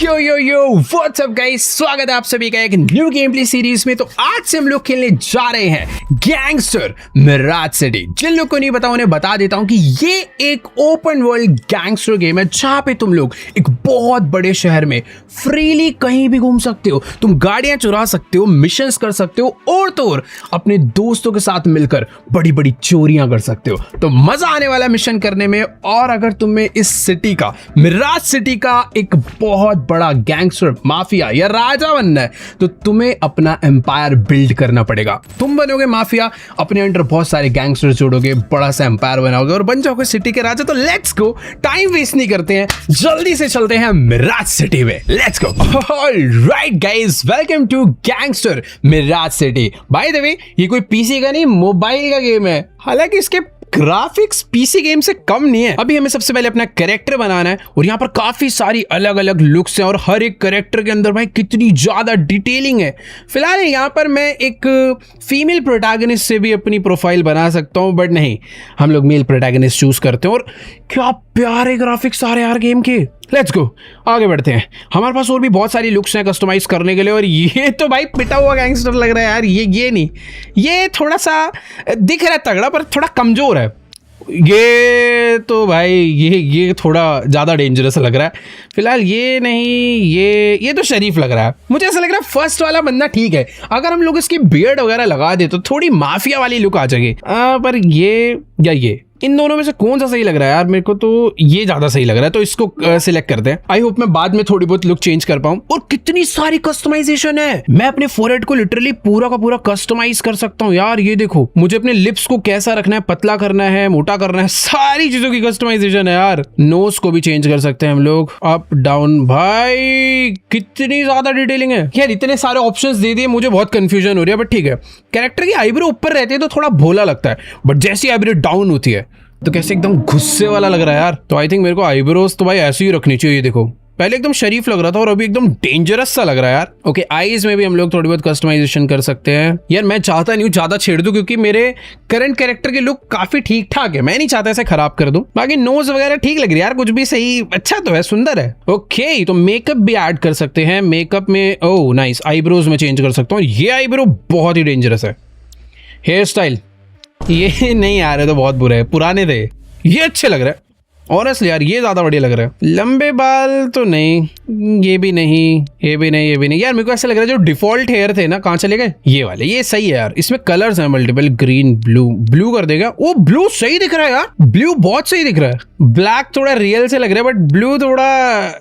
Yo what's up guys, स्वागत है आप सभी का एक न्यू गेम प्ले सीरीज में। तो आज से हम लोग खेलने जा रहे हैं गैंगस्टर मिराज सिटी। जिन लोग को नहीं पता उन्हें बता देता हूं कि ये एक ओपन वर्ल्ड गैंगस्टर गेम है जहां पे तुम लोग एक बहुत बड़े शहर में फ्रीली कहीं भी घूम सकते हो। तुम गाड़ियां चुरा सकते हो, मिशंस कर सकते हो और तो और अपने दोस्तों के साथ मिलकर बड़ी बड़ी चोरियां कर सकते हो। तो मजा आने वाला मिशन करने में। और अगर तुम्हें इस सिटी का, मिराज सिटी का एक बहुत बड़ा गैंगस्टर माफिया या राजा बनना है तो तुम्हें अपना एम्पायर बिल्ड करना पड़ेगा। तुम बनोगे माफिया, अपने अंडर बहुत सारे गैंगस्टर जोड़ोगे, बड़ा सा एम्पायर बनाओगे और बन जाओगे सिटी के राजा। तो लेट्स गो, टाइम वेस्ट नहीं करते हैं, जल्दी से चलते हैं मिराज सिटी में। Let's go. Alright guys, welcome to Gangster Mirage City. By the way, ये कोई पीसी का नहीं, मोबाइल का गेम है। हालांकि इसके ग्राफिक्स पीसी गेम से कम नहीं है। अभी हमें सबसे पहले अपना कैरेक्टर बनाना है और यहाँ पर काफी सारी अलग अलग लुक्स हैं और हर एक कैरेक्टर के अंदर भाई कितनी ज्यादा डिटेलिंग है। फिलहाल यहाँ पर मैं एक फीमेल प्रोटैगनिस्ट से भी अपनी प्रोफाइल बना सकता हूँ, बट नहीं, हम लोग मेल प्रोटैगनिस्ट चूज करते हैं। और क्या प्यारे ग्राफिक्स आ रहे हैं यार गेम के। लेट्स गो, आगे बढ़ते हैं। हमारे पास और भी बहुत सारी लुक्स हैं कस्टमाइज करने के लिए। और ये तो भाई पिटा हुआ गैंगस्टर लग रहा है यार। ये नहीं, ये थोड़ा सा दिख रहा है तगड़ा पर थोड़ा कमजोर है। ये तो भाई ये थोड़ा ज़्यादा डेंजरस लग रहा है। फिलहाल ये नहीं, ये तो शरीफ लग रहा है। मुझे ऐसा लग रहा है फर्स्ट वाला बंदा ठीक है। अगर हम लोग इसकी बियर्ड वगैरह लगा दे तो थोड़ी माफिया वाली लुक आ जाएगी। पर ये इन दोनों में से कौन सा सही लग रहा है यार? मेरे को तो ये ज्यादा सही लग रहा है, तो इसको सिलेक्ट करते हैं। आई होप मैं बाद में थोड़ी बहुत लुक चेंज कर पाऊं। और कितनी सारी कस्टमाइजेशन है। मैं अपने फोरहेड को लिटरली पूरा का पूरा कस्टमाइज कर सकता हूँ यार। ये देखो, मुझे अपने लिप्स को कैसा रखना है, पतला करना है, मोटा करना है, सारी चीजों की कस्टमाइजेशन है यार। नोज को भी चेंज कर सकते हैं हम लोग, अप डाउन। भाई कितनी ज्यादा डिटेलिंग है यार। इतने सारे ऑप्शंस दे दिए, मुझे बहुत कंफ्यूजन हो रही है। बट ठीक है, कैरेक्टर की आईब्रो ऊपर रहती है तो थोड़ा भोला लगता है, बट जैसी आईब्रो डाउन होती है तो कैसे एकदम गुस्से वाला लग रहा है यार। तो आई थिंक मेरे को आईब्रोज तो भाई ऐसी ही रखनी चाहिए। ये देखो, पहले एकदम शरीफ लग रहा था और अभी एकदम डेंजरस सा लग रहा है यार। ओके, आईज में भी हम लोग थोड़ी बहुत कस्टमाइजेशन कर सकते हैं यार। मैं चाहता नहीं हूँ ज्यादा छेड़ दूं क्योंकि मेरे करंट कैरेक्टर की लुक काफी ठीक ठाक है। मैं नहीं चाहता ऐसे खराब कर दूं। बाकी नोज वगैरह ठीक लग रही है यार, कुछ भी सही, अच्छा तो है, सुंदर है। ओके, तो मेकअप भी ऐड कर सकते हैं। मेकअप में ओह नाइस, आईब्रोज में चेंज कर सकता हूँ। ये आईब्रो बहुत ही डेंजरस है। हेयर स्टाइल ये नहीं आ रहे तो बहुत बुरे है, पुराने थे। ये अच्छे लग रहा है ऑनेस्टली यार, ये ज्यादा बढ़िया लग रहा है। लंबे बाल तो नहीं, ये भी नहीं, ये भी नहीं, ये भी नहीं यार। मेरे को ऐसा लग रहा है जो डिफॉल्ट हेयर थे ना, कहाँ चले गए ये वाले। ये सही है यार। इसमें कलर्स हैं मल्टीपल, ग्रीन, ब्लू कर देगा। वो ब्लू सही दिख रहा है यार, ब्लू बहुत सही दिख रहा है। ब्लैक थोड़ा रियल से लग रहा है, बट ब्लू थोड़ा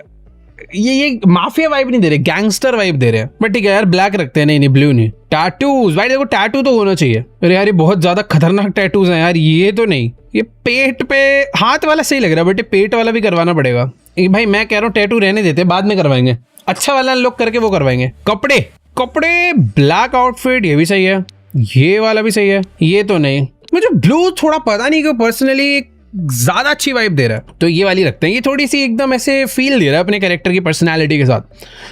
ये माफिया वाइब नहीं दे रहे, गैंगस्टर वाइब दे रहे हैं। बट ठीक है यार, ब्लैक रखते हैं। नहीं ब्लू नहीं। टैटूज भाई देखो, टैटू तो होना चाहिए। अरे यार ये बहुत ज्यादा खतरनाक टैटूज हैं यार। ये तो नहीं, ये पेट पे, हाथ वाला सही लग रहा है बट ये पेट वाला भी करवाना पड़ेगा। भाई मैं कह रहा हूँ टैटू रहने देते, बाद में करवाएंगे। अच्छा वाला लुक करके वो करवाएंगे। कपड़े ब्लैक आउटफिट, ये भी सही है। ये वाला भी सही है। ये तो नहीं, मुझे ब्लू थोड़ा पता नहीं क्यों पर्सनली ज्यादा अच्छी वाइब दे रहा है, तो ये वाली रखते हैं। ये थोड़ी सी एकदम ऐसे फील दे रहा है अपने कैरेक्टर की पर्सनालिटी के साथ।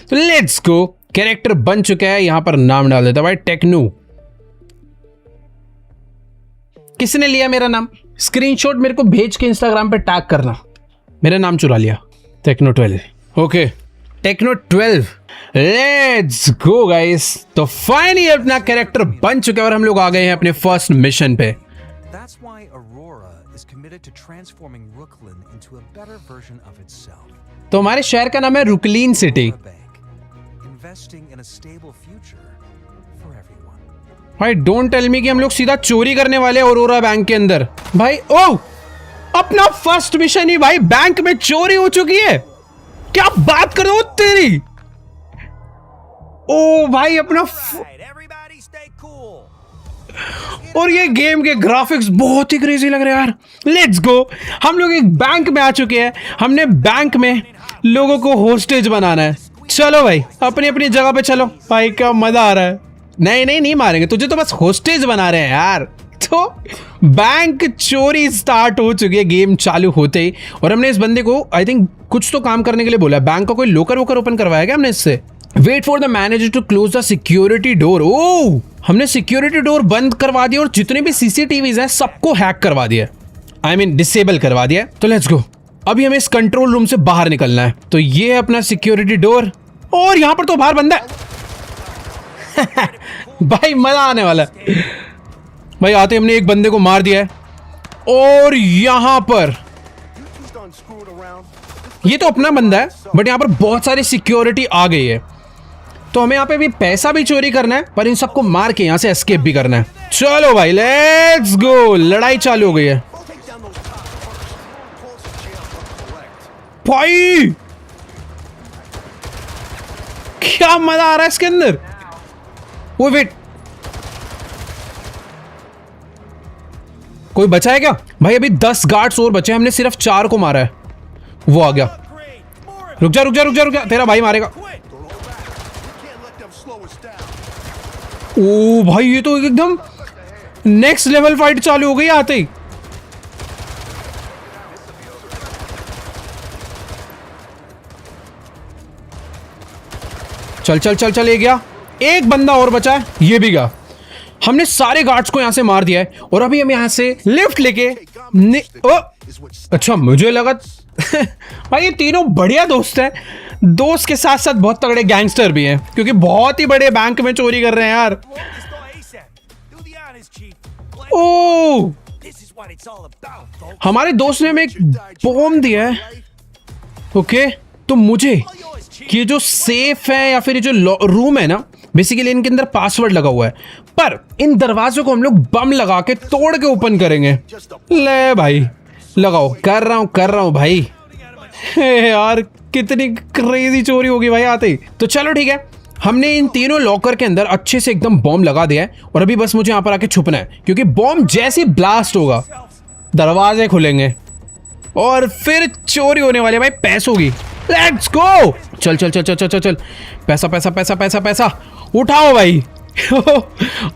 तो लेट्स गो, कैरेक्टर बन चुका है। यहां पर नाम डाल देता भाई, टेक्नो। किसने लिया मेरा नाम? स्क्रीनशॉट मेरे को भेज के इंस्टाग्राम पे टैग करना। मेरा नाम चुरा लिया, Techno 12। Okay, Techno 12। Let's go guys. तो फाइनली अपना कैरेक्टर बन चुका है और हम लोग आ गए हैं अपने फर्स्ट मिशन पे। That's why Aurora is committed to transforming Brooklyn into a better version of itself. तो हमारे शहर का नाम है Brooklyn city. Investing in a stable future for everyone. भाई डोंट टेल मी कि हम लोग सीधा चोरी करने वाले हैं औरोरा बैंक के अंदर। भाई ओह, अपना फर्स्ट मिशन ही भाई बैंक में चोरी हो चुकी है। क्या बात कर रहे हो तेरी? ओ भाई अपना Everybody stay cool. और ये गेम के ग्राफिक्स बहुत ही क्रेजी लग रहे हैं यार। लेट्स गो, हम लोग एक बैंक में आ चुके हैं। हमने बैंक में लोगों को होस्टेज बनाना है। चलो भाई अपनी अपनी जगह पे चलो। भाई क्या मजा आ रहा है। नहीं मारेंगे तुझे, तो बस होस्टेज बना रहे हैं यार। तो बैंक चोरी स्टार्ट हो चुकी है गेम चालू होते ही। और हमने इस बंदे को आई थिंक कुछ तो काम करने के लिए बोला। बैंक का कोई लोकर वोकर ओपन करवाया क्या हमने इससे? Wait for the manager to close the security door. ओ, हमने सिक्योरिटी डोर बंद करवा दिया और जितने भी सीसीटीवीज हैं सबको हैक करवा दिया। आई मीन डिसेबल करवा दिया। तो लेट्स गो, अभी हमें इस कंट्रोल रूम से बाहर निकलना है। तो ये है अपना सिक्योरिटी डोर, और यहां पर तो बाहर बंदा है। भाई मजा आने वाला है। भाई आते हमने एक बंदे को मार दिया है, और यहां पर ये तो अपना बंदा है, बट यहां पर बहुत सारी सिक्योरिटी आ गई है। तो हमें यहाँ पे भी पैसा भी चोरी करना है, पर इन सबको मार के यहाँ से एस्केप भी करना है। चलो भाई लेट्स गो। लड़ाई चालू हो गई है भाई। क्या मजा आ रहा है इसके अंदर। वो वेट, कोई बचा है क्या भाई? अभी 10 गार्ड्स और बचे, हमने सिर्फ 4 को मारा है। वो आ गया। रुक जा रुक जा रुक जा रुक जा, तेरा भाई मारेगा। ओ भाई ये तो एकदम नेक्स्ट लेवल फाइट चालू हो गई आते ही। चल चल चल चल, ये गया। एक बंदा और बचा है, ये भी गया। हमने सारे गार्ड्स को यहां से मार दिया है, और अभी हम यहां से लिफ्ट लेके अच्छा मुझे लगा भाई ये तीनों बढ़िया दोस्त हैं। दोस्त के साथ साथ बहुत तगड़े गैंगस्टर भी हैं, क्योंकि बहुत ही बड़े बैंक में चोरी कर रहे हैं यार। ओ हमारे दोस्त ने हमें एक बॉम्ब दिया है। ओके, तो मुझे ये जो सेफ है या फिर ये जो रूम है ना, बेसिकली इनके अंदर पासवर्ड लगा हुआ है, पर इन दरवाजों को हम लोग बम लगा के तोड़ के ओपन करेंगे। ले भाई लगाओ, कर रहा हूं भाई। यार कितनी क्रेजी चोरी होगी भाई आते ही। तो चलो ठीक है, हमने इन तीनों लॉकर के अंदर अच्छे से एकदम बॉम्ब लगा दिया है, और अभी बस मुझे यहाँ पर आके छुपना है, क्योंकि बॉम्ब जैसे ब्लास्ट होगा दरवाजे खुलेंगे और फिर चोरी होने वाली है भाई पैसों की। Let's go. चल चल चल चल चल चल, पैसा पैसा पैसा पैसा पैसा उठाओ भाई।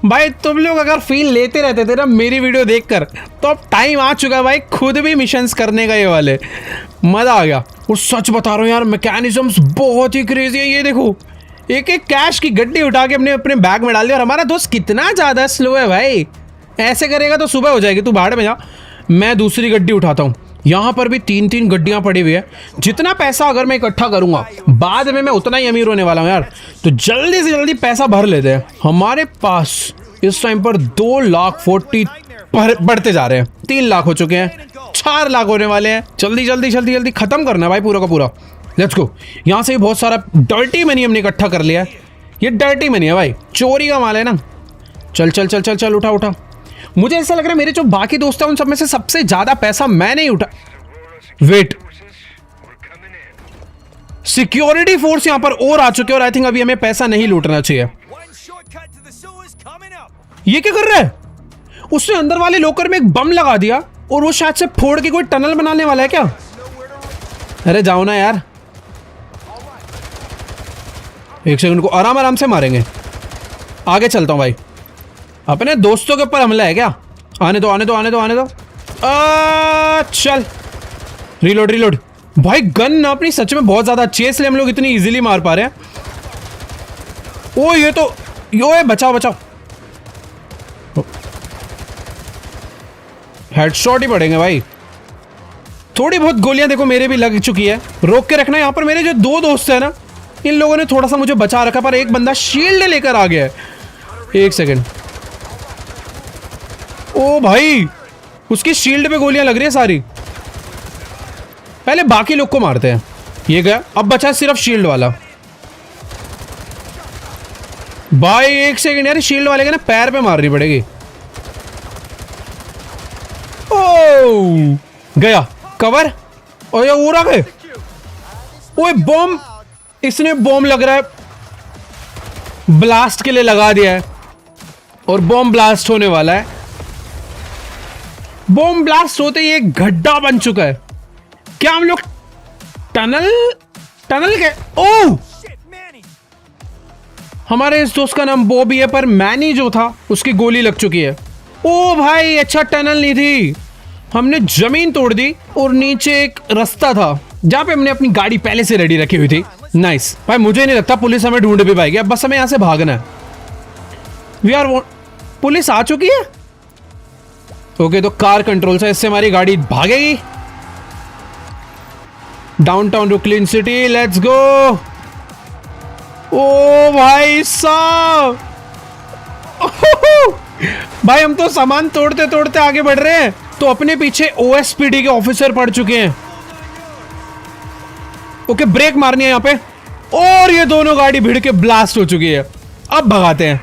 भाई तुम लोग अगर फील लेते रहते थे ना मेरी वीडियो देखकर, तो अब टाइम आ चुका है भाई खुद भी मिशंस करने का। ये वाले मजा आ गया। और सच बता रहा हूँ यार, मैकेनिज्म्स बहुत ही क्रेजी है। ये देखो, एक एक कैश की गड्डी उठा के अपने बैग में डाल दिया, और हमारा दोस्त कितना ज्यादा स्लो है भाई। ऐसे करेगा तो सुबह हो जाएगी, तू भाड़ में जा, मैं दूसरी गड्डी उठाता हूँ। यहाँ पर भी 3-3 गड्डियाँ पड़ी हुई है। जितना पैसा अगर मैं इकट्ठा करूंगा बाद में मैं उतना ही अमीर होने वाला हूँ यार। तो जल्दी से जल्दी पैसा भर लेते हैं। हमारे पास इस टाइम पर 2,40,000 बढ़ते जा रहे हैं। 3 लाख हो चुके हैं, 4 लाख होने वाले हैं। जल्दी जल्दी जल्दी जल्दी खत्म करना है भाई पूरा का पूरा। Let's go. यहाँ से बहुत सारा डर्टी मनी हमने इकट्ठा कर लिया है। ये डर्टी मनी है भाई, चोरी का माल है ना। चल चल चल चल चल, उठा उठा। मुझे ऐसा लग रहा है मेरे जो बाकी दोस्त हैं उन सब में से सबसे ज्यादा पैसा मैं नहीं उठा। वेट, सिक्योरिटी फोर्स यहां पर और आ चुके हैं, और आई थिंक अभी हमें पैसा नहीं लूटना चाहिए। ये क्या कर रहा है? उसने अंदर वाले लॉकर में एक बम लगा दिया, और वो शायद से फोड़ के कोई टनल बनाने वाला है क्या? अरे जाओ ना यार, एक सेकंड को आराम आराम से मारेंगे। आगे चलता हूं भाई। अपने दोस्तों के ऊपर हमला है क्या? आने दो आने दो आने दो आने दो। चल रिलोड रिलोड। भाई गन अपनी सच में बहुत ज्यादा अच्छी है, इसलिए हम लोग इतनी इजीली मार पा रहे हैं। ओ ये तो यो, बचाओ बचाओ। हेडशॉट ही पड़ेंगे भाई। थोड़ी बहुत गोलियां देखो मेरे भी लग चुकी है। रोक के रखना। यहाँ पर मेरे जो 2 दोस्त हैं ना, इन लोगों ने थोड़ा सा मुझे बचा रखा, पर एक बंदा शील्ड लेकर आ गया है। एक सेकेंड। ओ भाई, उसकी शील्ड पे गोलियां लग रही है सारी। पहले बाकी लोग को मारते हैं। ये गया, अब बचा सिर्फ शील्ड वाला। भाई एक सेकेंड यार, शील्ड वाले के ना पैर पे मारनी पड़ेगी। ओ गया कवर। और ये उड़ा गए। ओए बॉम्ब, इसने बॉम्ब लग रहा है ब्लास्ट के लिए लगा दिया है, और बॉम्ब ब्लास्ट होने वाला है। बॉम्ब ब्लास्ट होते ही एक गड्ढा बन चुका है। क्या हम लोग टनल के ओ, हमारे इस दोस्त का नाम बॉबी है, पर मैनी जो था उसकी गोली लग चुकी है। ओ भाई, अच्छा टनल नहीं थी, हमने जमीन तोड़ दी, और नीचे एक रास्ता था जहां पे हमने अपनी गाड़ी पहले से रेडी रखी हुई थी। नाइस भाई, मुझे नहीं लगता पुलिस हमें ढूंढ भी पाएगी। अब बस हमें यहां से भागना है। वी आर पुलिस आ चुकी है। ओके, तो कार कंट्रोल से इससे हमारी गाड़ी भागेगी। Downtown Brooklyn city, let's go. ओ भाई साहब, भाई हम तो सामान तोड़ते तोड़ते आगे बढ़ रहे हैं। तो अपने पीछे ओएसपीडी के ऑफिसर पड़ चुके हैं। ओके, ब्रेक मारनी है यहाँ पे, और ये दोनों गाड़ी भिड़ के ब्लास्ट हो चुकी है। अब भगाते हैं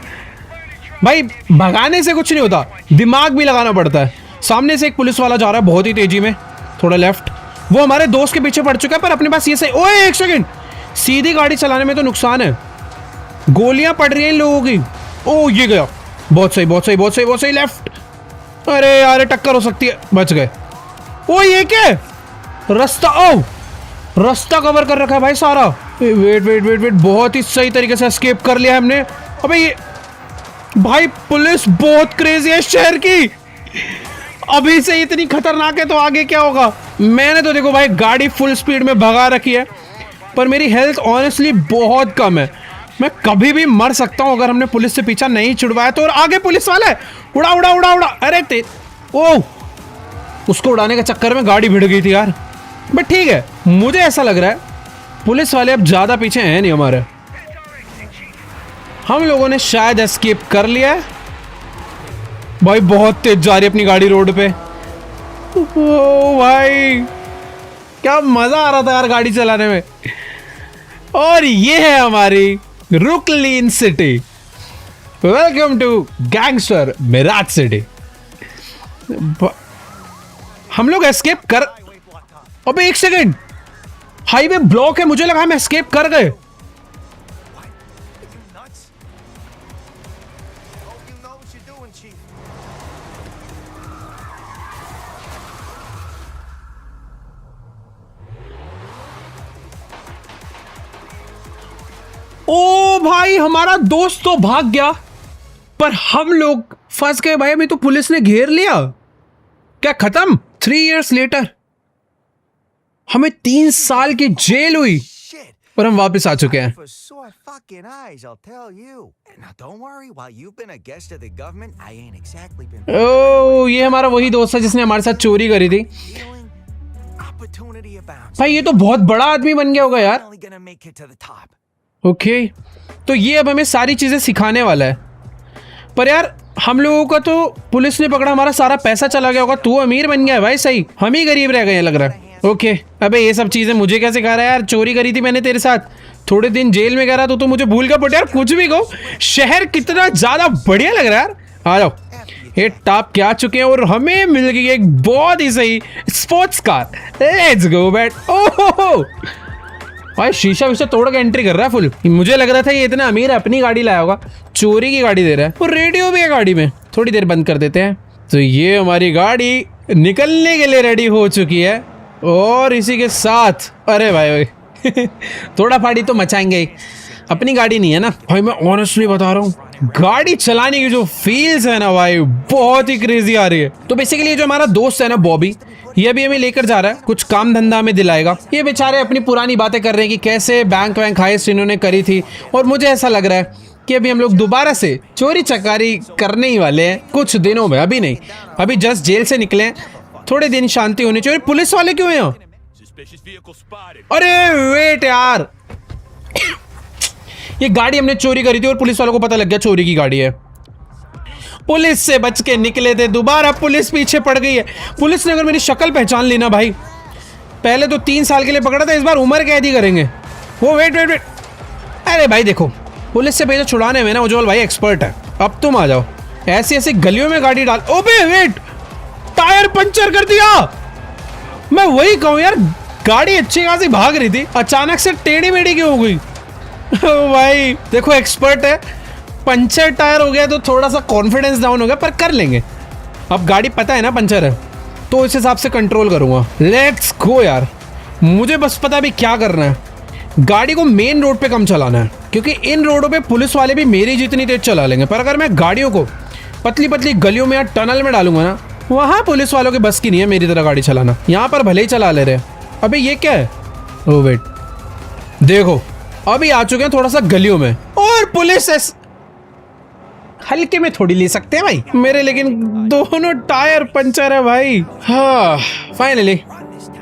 भाई, भगाने से कुछ नहीं होता, दिमाग भी लगाना पड़ता है। सामने से एक पुलिस वाला जा रहा है बहुत ही तेजी में, थोड़ा लेफ्ट। वो हमारे दोस्त के पीछे पड़ चुका है, पर अपने पास ये सही। ओए एक सेकंड, सीधी गाड़ी चलाने में तो नुकसान है, गोलियां पड़ रही हैं इन लोगों की। ओ ये गया, बहुत सही बहुत सही बहुत सही बहुत सही, लेफ्ट। अरे यार टक्कर हो सकती है, बच गए। ओ ये क्या रास्ता, ओ रास्ता कवर कर रखा है भाई सारा। वेट वेट वेट वेट, बहुत ही सही तरीके से एस्केप कर लिया हमने। अबे ये भाई पुलिस बहुत क्रेजी है शहर की, अभी से इतनी खतरनाक है तो आगे क्या होगा। मैंने तो देखो भाई गाड़ी फुल स्पीड में भगा रखी है, पर मेरी हेल्थ ऑनेस्टली बहुत कम है। मैं कभी भी मर सकता हूं अगर हमने पुलिस से पीछा नहीं छुड़वाया तो। और आगे पुलिस वाला है, उड़ा उड़ा उड़ा उड़ा। अरे ओ, उसको उड़ाने के चक्कर में गाड़ी भिड़ गई थी यार। बट ठीक है, मुझे ऐसा लग रहा है पुलिस वाले अब ज्यादा पीछे हैं नहीं हमारे, हम लोगों ने शायद एस्केप कर लिया है। भाई बहुत तेज जा रही है अपनी गाड़ी रोड पे। ओ भाई क्या मजा आ रहा था यार गाड़ी चलाने में। और ये है हमारी Brooklyn City. Welcome to Gangster Mirage City. हम लोग एस्केप कर, अबे एक सेकंड, हाईवे ब्लॉक है, मुझे लगा हम एस्केप कर गए। ओ भाई हमारा दोस्त तो भाग गया, पर हम लोग फंस गए भाई। हमें तो पुलिस ने घेर लिया। क्या खत्म? 3 years later हमें 3 साल की जेल हुई और हम वापस आ चुके हैं। For sore fucking eyes, I'll tell you. Now don't worry, while you've been a guest of the government, I ain't exactly been ओ ये हमारा वही दोस्त है जिसने हमारे साथ चोरी करी थी। feeling opportunity abounds. भाई ये तो बहुत बड़ा आदमी बन गया होगा यार। Only gonna make it to the top. Okay, तो ये अब हमें सारी चीजें सिखाने वाला है। पर यार हम लोगों का तो पुलिस ने पकड़ा, हमारा सारा पैसा चला गया होगा। तू अमीर बन गया है भाई, सही, हम ही गरीब रह गए लग रहा है। ओके, अबे ये सब चीजें मुझे क्या सिखा रहा है यार? चोरी करी थी मैंने तेरे साथ, थोड़े दिन जेल में गया तो मुझे भूल गया। बट यार कुछ भी कहो, शहर कितना ज्यादा बढ़िया लग रहा है यार। आ जाओ, ये टॉप क्या चुके हैं और हमें मिल गई एक बहुत ही सही sports car. Let's go bat. ओहो भाई शीशा विशा तोड़ के एंट्री कर रहा है फुल। मुझे लग रहा था ये इतना अमीर है, अपनी गाड़ी लाया होगा, चोरी की गाड़ी दे रहा है। और रेडियो भी है गाड़ी में, थोड़ी देर बंद कर देते हैं। तो ये हमारी गाड़ी निकलने के लिए रेडी हो चुकी है। और इसी के साथ अरे भाई थोड़ा फाड़ी तो मचाएंगे ही, अपनी गाड़ी नहीं है ना भाई। मैं ऑनेस्टली बता रहा हूँ, गाड़ी चलाने की जो फील्स है ना भाई, बहुत ही क्रेजी आ रही है। तो बेसिकली जो हमारा दोस्त है ना बॉबी, ये भी हमें लेकर जा रहा है, कुछ काम धंधा हमें दिलाएगा। ये बेचारे अपनी पुरानी बातें कर रहे हैं कि कैसे बैंक वैंक हाइस्ट इन्होंने करी थी। और मुझे ऐसा लग रहा है कि अभी हम लोग दोबारा से चोरी चकारी करने ही वाले हैं कुछ दिनों में। अभी नहीं, अभी जस्ट जेल से निकले हैं, थोड़े दिन शांति होनी चाहिए। पुलिस वाले क्यों हैं यहाँ? अरे वेट यार ये गाड़ी हमने चोरी करी थी और पुलिस वालों को पता लग गया चोरी की गाड़ी है। पुलिस से बच के निकले थे, दोबारा पुलिस पीछे पड़ गई है। पुलिस ने अगर मेरी शक्ल पहचान ली ना भाई, पहले तो 3 साल के लिए पकड़ा था, इस बार उम्र कैद ही करेंगे वो। वेट वेट वेट, अरे भाई देखो, पुलिस से भेजो छुड़ाने में ना उज्जवल भाई एक्सपर्ट है। अब तुम आ जाओ, ऐसी ऐसी गलियों में गाड़ी डाल। ओबे वेट, टायर पंचर कर दिया। मैं वही कहूँ यार, गाड़ी अच्छी खासी भाग रही थी, अचानक से टेढ़ी मेढ़ी क्यों हो गई? भाई देखो एक्सपर्ट है, पंचर टायर हो गया तो थोड़ा सा कॉन्फिडेंस डाउन हो गया, पर कर लेंगे। अब गाड़ी पता है ना पंचर है, तो इस हिसाब से कंट्रोल करूंगा। लेट्स गो यार, मुझे बस पता भी क्या करना है। गाड़ी को मेन रोड पे कम चलाना है, क्योंकि इन रोडों पे पुलिस वाले भी मेरी जितनी तेज चला लेंगे। पर अगर मैं गाड़ियों को पतली पतली गलियों में या टनल में डालूंगा ना, वहाँ पुलिस वालों के बस की नहीं है मेरी तरह गाड़ी चलाना। यहाँ पर भले ही चला ले रहे हैं। अबे ये क्या है? ओ वेट, देखो अभी आ चुके हैं थोड़ा सा गलियों में, और पुलिस हल्के में थोड़ी ले सकते हैं भाई मेरे, लेकिन दोनों टायर पंचर है भाई। हाँ फाइनली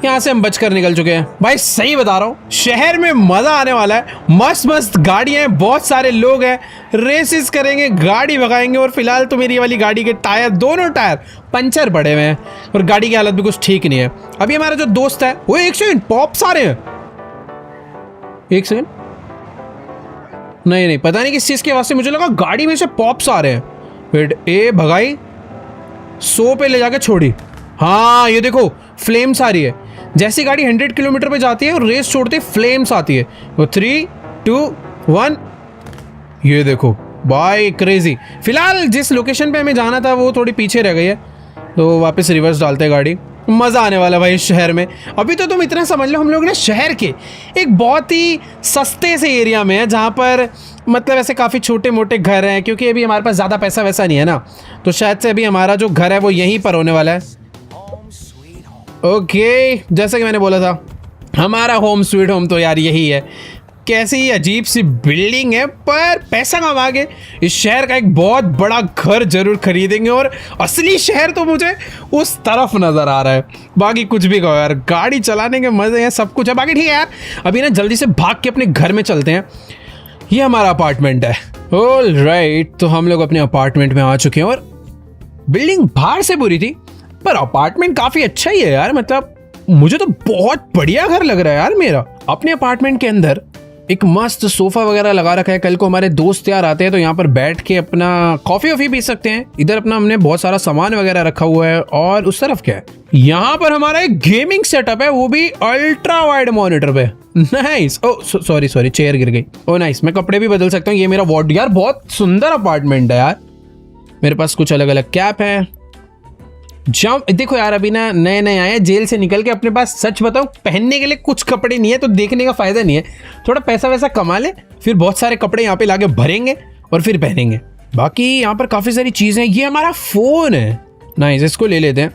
यहाँ से हम बचकर निकल चुके हैं। भाई सही बता रहा हूँ, शहर में मजा आने वाला है। मस्त मस्त गाड़ियां हैं, बहुत सारे लोग हैं, रेसेस करेंगे, गाड़ी भगाएंगे। और फिलहाल तो मेरी वाली गाड़ी के टायर, दोनों टायर पंचर पड़े हुए हैं और गाड़ी की हालत भी कुछ ठीक नहीं है। अभी हमारा जो दोस्त है वो, एक सेकंड, पॉप्स आ रहे हैं। एक सेकंड, नहीं पता नहीं किस चीज के वास्ते मुझे लगा गाड़ी में से पॉप्स आ रहे हैं। वेट, ए भगाई 100 पे ले जाके छोड़ी। हाँ ये देखो फ्लेम्स आ रही है। जैसी गाड़ी 100 किलोमीटर पे जाती है और रेस छोड़ती है, फ्लेम्स आती है। वो 3, 2, 1, ये देखो भाई क्रेजी। फिलहाल जिस लोकेशन पे हमें जाना था वो थोड़ी पीछे रह गई है, तो वापस रिवर्स डालते हैं गाड़ी। मज़ा आने वाला भाई इस शहर में। अभी तो तुम इतना समझ लो, हम लोग ना शहर के एक बहुत ही सस्ते से एरिया में है, जहाँ पर मतलब ऐसे काफ़ी छोटे मोटे घर हैं, क्योंकि अभी हमारे पास ज़्यादा पैसा वैसा नहीं है ना, तो शायद से अभी हमारा जो घर है वो यहीं पर होने वाला है। ओके, जैसा कि मैंने बोला था, हमारा होम स्वीट होम तो यार यही है। कैसी अजीब सी बिल्डिंग है, पर पैसा कमा के इस शहर का एक बहुत बड़ा घर जरूर खरीदेंगे। और असली शहर तो मुझे उस तरफ नजर आ रहा है। बाकी कुछ भी कहो यार, गाड़ी चलाने के मजे हैं, सब कुछ है। बाकी ठीक है यार, अभी ना जल्दी से भाग के अपने घर में चलते हैं। ये हमारा अपार्टमेंट है। ऑलराइट, तो हम लोग अपने अपार्टमेंट में आ चुके हैं। और बिल्डिंग बाहर से बुरी थी, पर अपार्टमेंट काफी अच्छा ही है यार। मतलब मुझे तो बहुत बढ़िया घर लग रहा है यार मेरा। अपने अपार्टमेंट के अंदर एक मस्त सोफा वगैरह लगा रखा है। कल को हमारे दोस्त यार आते हैं तो यहाँ पर बैठ के अपना कॉफी वॉफी पी सकते हैं। इधर अपना हमने बहुत सारा सामान वगैरह रखा हुआ है। और उस तरफ क्या है, यहाँ पर हमारा एक गेमिंग सेटअप है, वो भी अल्ट्रा वाइड मॉनिटर पे। नाइस। ओ सॉरी चेयर गिर गई। ओ नाइस, मैं कपड़े भी बदल सकता हूँ। ये मेरा वार्ड, यार बहुत सुंदर अपार्टमेंट है यार। मेरे पास कुछ अलग अलग कैप है। देखो यार, अभी ना नए नए आए जेल से निकल के, अपने पास सच बताऊं पहनने के लिए कुछ कपड़े नहीं है, तो देखने का फायदा नहीं है। थोड़ा पैसा वैसा कमा ले, फिर बहुत सारे कपड़े यहाँ पे लाके भरेंगे और फिर पहनेंगे। बाकी यहाँ पर काफी सारी चीजें। ये हमारा फोन है, नाइस, इसको ले लेते हैं।